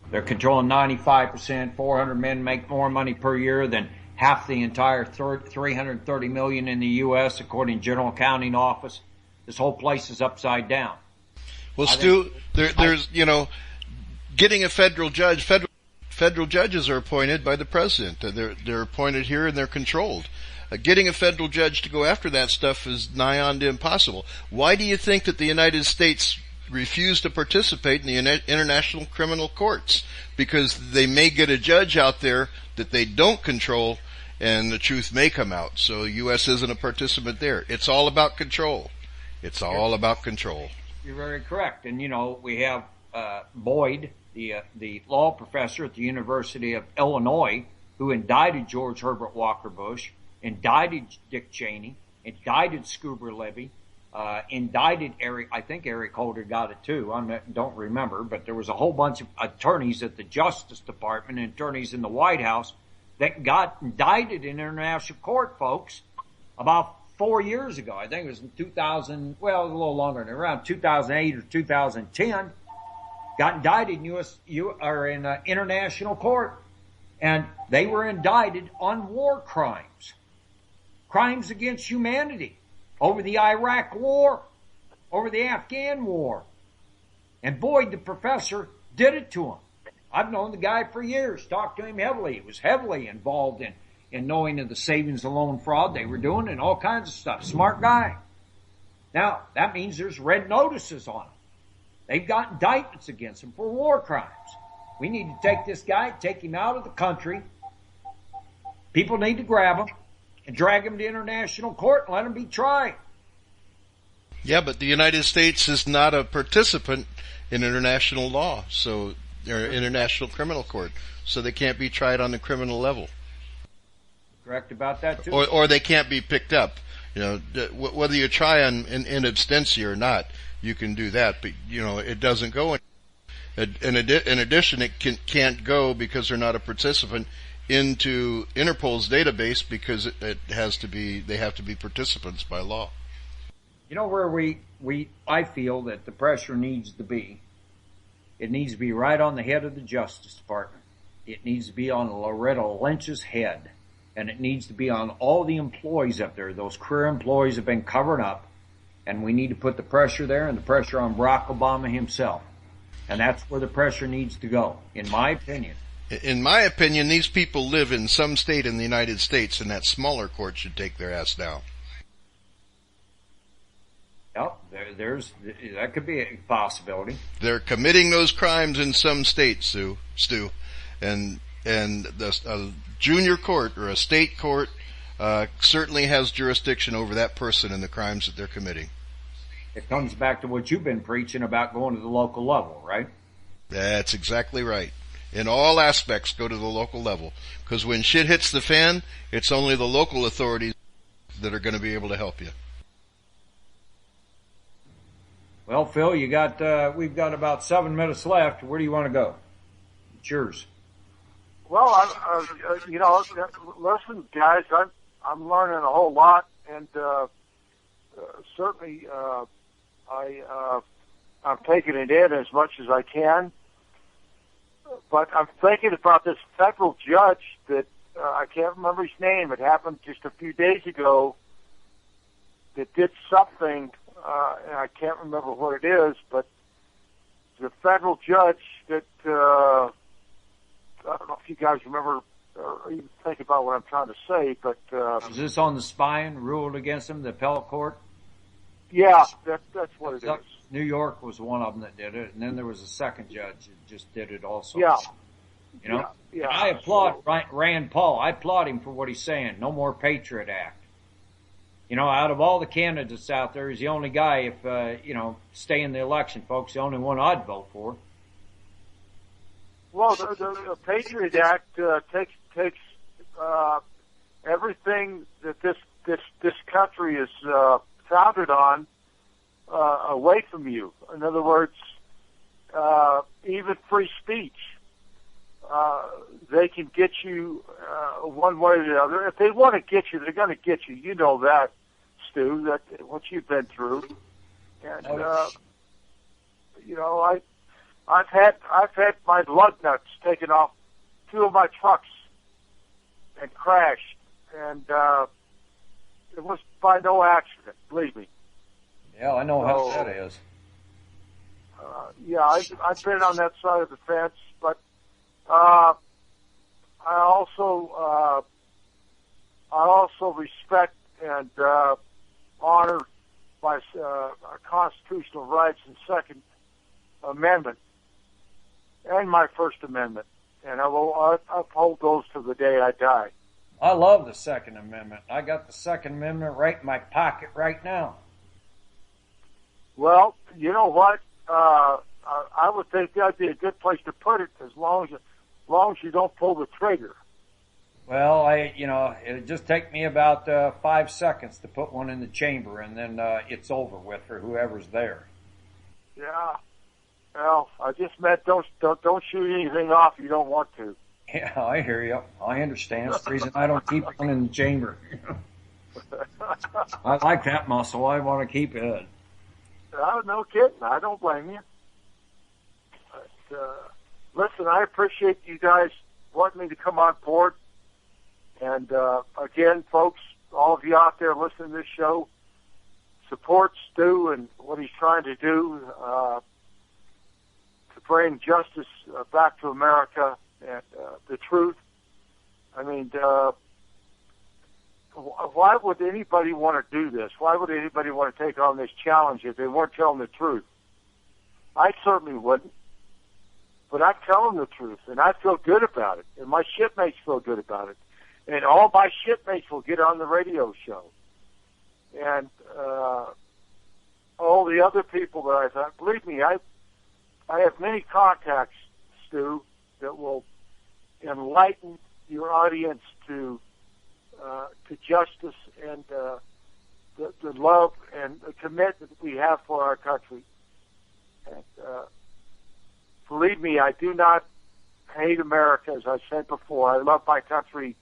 They're controlling 95%. 400 men make more money per year than half the entire 330 million in the U.S., according to General Accounting Office. This whole place is upside down. Well, Stu, there's, getting a federal judge, federal judges are appointed by the president. They're appointed here and they're controlled. Getting a federal judge to go after that stuff is nigh on to impossible. Why do you think that the United States refused to participate in the international criminal courts? Because they may get a judge out there that they don't control, and the truth may come out. So the U.S. isn't a participant there. It's all about control. It's all about control. You're very correct. And, we have Boyd, the law professor at the University of Illinois, who indicted George Herbert Walker Bush, indicted Dick Cheney, indicted Scuba Levy, indicted Eric Holder got it too. I don't remember, but there was a whole bunch of attorneys at the Justice Department and attorneys in the White House that got indicted in international court, folks, about 4 years ago. I think it was in 2000, well, it was a little longer than around 2008 or 2010, got indicted in international court. And they were indicted on war crimes, crimes against humanity, over the Iraq War, over the Afghan War. And Boyd, the professor, did it to him. I've known the guy for years, talked to him heavily. He was heavily involved in knowing of the savings and loan fraud they were doing and all kinds of stuff. Smart guy. Now, that means there's red notices on him. They've got indictments against him for war crimes. We need to take this guy, take him out of the country. People need to grab him and drag him to international court and let him be tried. Yeah, but the United States is not a participant in international law, or international criminal court, so they can't be tried on the criminal level. Correct about that too. Or they can't be picked up. Whether you try in absentia or not, you can do that, but it doesn't go. In addition, it can't go because they're not a participant into Interpol's database, because they have to be participants by law. Where I feel that the pressure needs to be, it needs to be right on the head of the Justice Department. It needs to be on Loretta Lynch's head. And it needs to be on all the employees up there. Those career employees have been covered up. And we need to put the pressure there, and the pressure on Barack Obama himself. And that's where the pressure needs to go, in my opinion. In my opinion, these people live in some state in the United States, and that smaller court should take their ass down. Yep, that could be a possibility. They're committing those crimes in some state, Stu, and the junior court or a state court certainly has jurisdiction over that person and the crimes that they're committing. It comes back to what you've been preaching about going to the local level, right? That's exactly right. In all aspects, go to the local level. Because when shit hits the fan, it's only the local authorities that are going to be able to help you. Well, Phil, we've got about 7 minutes left. Where do you want to go? It's yours. Well, listen, guys, I'm learning a whole lot, and certainly I'm taking it in as much as I can. But I'm thinking about this federal judge that I can't remember his name. It happened just a few days ago. That did something, and I can't remember what it is, but the federal judge that I don't know if you guys remember or even think about what I'm trying to say, but is this on the spying ruled against him, the appellate court? Yeah, that's what it is. New York was one of them that did it, and then there was a second judge that just did it also. Yeah. You know? Yeah. I applaud Rand Paul. I applaud him for what he's saying. No more Patriot Act. You know, out of all the candidates out there, he's the only guy, if, stay in the election, folks, the only one I'd vote for. Well, the Patriot Act takes everything that this country is founded on away from you. In other words, even free speech. They can get you one way or the other. If they want to get you, they're going to get you. You know that, Stu, that what you've been through. And I've had my lug nuts taken off 2 of my trucks and crashed, and it was by no accident. Believe me. Yeah, I know how that is. I've been on that side of the fence, but I also respect and honor my constitutional rights and Second Amendment and my First Amendment, and I will uphold those to the day I die. I love the Second Amendment. I got the Second Amendment right in my pocket right now. Well, you know what? I would think that'd be a good place to put it, as long as you don't pull the trigger. Well, it'd just take me about 5 seconds to put one in the chamber, and then it's over with for whoever's there. Yeah. Well, I just meant don't shoot anything off you don't want to. Yeah, I hear you. I understand. That's the reason I don't keep one in the chamber. I like that muscle. I want to keep it. No kidding. I don't blame you. But, listen, I appreciate you guys wanting me to come on board. And again, folks, all of you out there listening to this show, support Stu and what he's trying to do to bring justice back to America and the truth. I mean, why would anybody want to do this? Why would anybody want to take on this challenge if they weren't telling the truth? I certainly wouldn't. But I tell them the truth, and I feel good about it, and my shipmates feel good about it. And all my shipmates will get on the radio show. And all the other people that I thought, believe me, I have many contacts, Stu, that will enlighten your audience to justice and the love and the commitment we have for our country. And believe me, I do not hate America, as I said before. I love my country,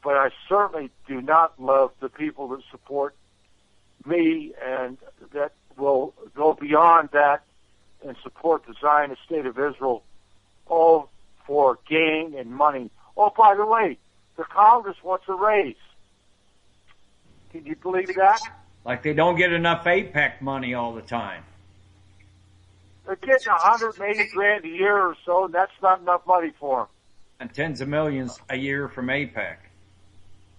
but I certainly do not love the people that support me and that will go beyond that and support the Zionist state of Israel, all for gain and money. Oh, by the way, the Congress wants a raise. Can you believe that? Like they don't get enough APEC money all the time. They're getting $180,000 a year or so, and that's not enough money for them. And tens of millions a year from APEC.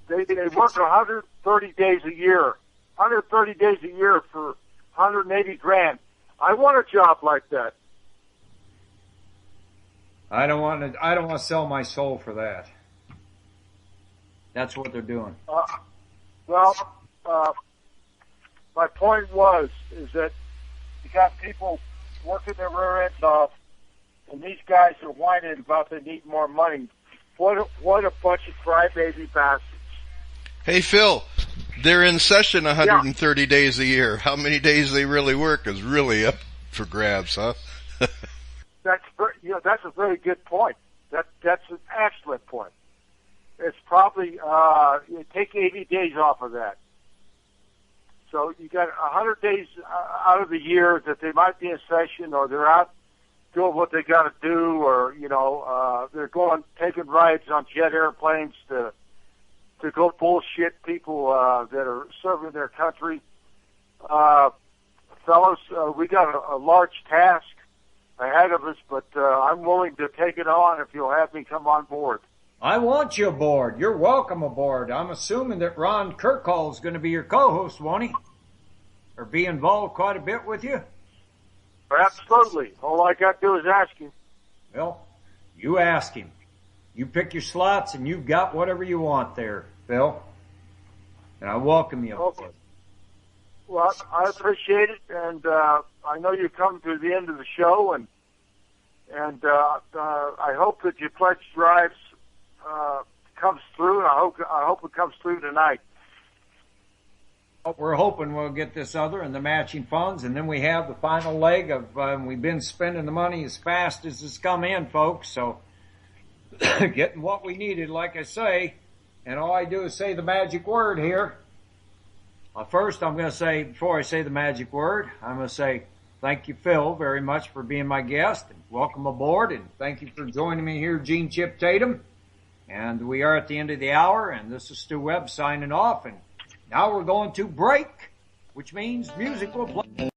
They work 130 days a year. 130 days a year for $180,000. I want a job like that. I don't want to sell my soul for that. That's what they're doing. My point is that you got people working their rear ends off, and these guys are whining about they need more money. What a bunch of crybaby bastards. Hey, Phil, They're in session 130 days a year. How many days they really work is really up for grabs, huh? That's a very good point. That's an excellent point. It's probably you take 80 days off of that. So you got 100 days out of the year that they might be in session, or they're out doing what they got to do, or they're taking rides on jet airplanes to go bullshit people that are serving their country. Fellows, we got a large task ahead of us, but I'm willing to take it on if you'll have me come on board. I want you aboard. You're welcome aboard. I'm assuming that Ron Kirkall is going to be your co-host, won't he? Or be involved quite a bit with you? Absolutely. All I got to do is ask him. Well, you ask him. You pick your slots, and you've got whatever you want there, Phil. And I welcome you. Okay. Well, I appreciate it, and I know you've come to the end of the show, and I hope that your pledge drives comes through, and I hope it comes through tonight. We're hoping we'll get this other and the matching funds, and then we have the final leg of, we've been spending the money as fast as it's come in, folks, so getting what we needed, like I say, and all I do is say the magic word here. First, I'm going to say, before I say the magic word, I'm going to say thank you, Phil, very much for being my guest, and welcome aboard, and thank you for joining me here, Gene Chip Tatum. And we are at the end of the hour, and this is Stu Webb signing off, and now we're going to break, which means music will play.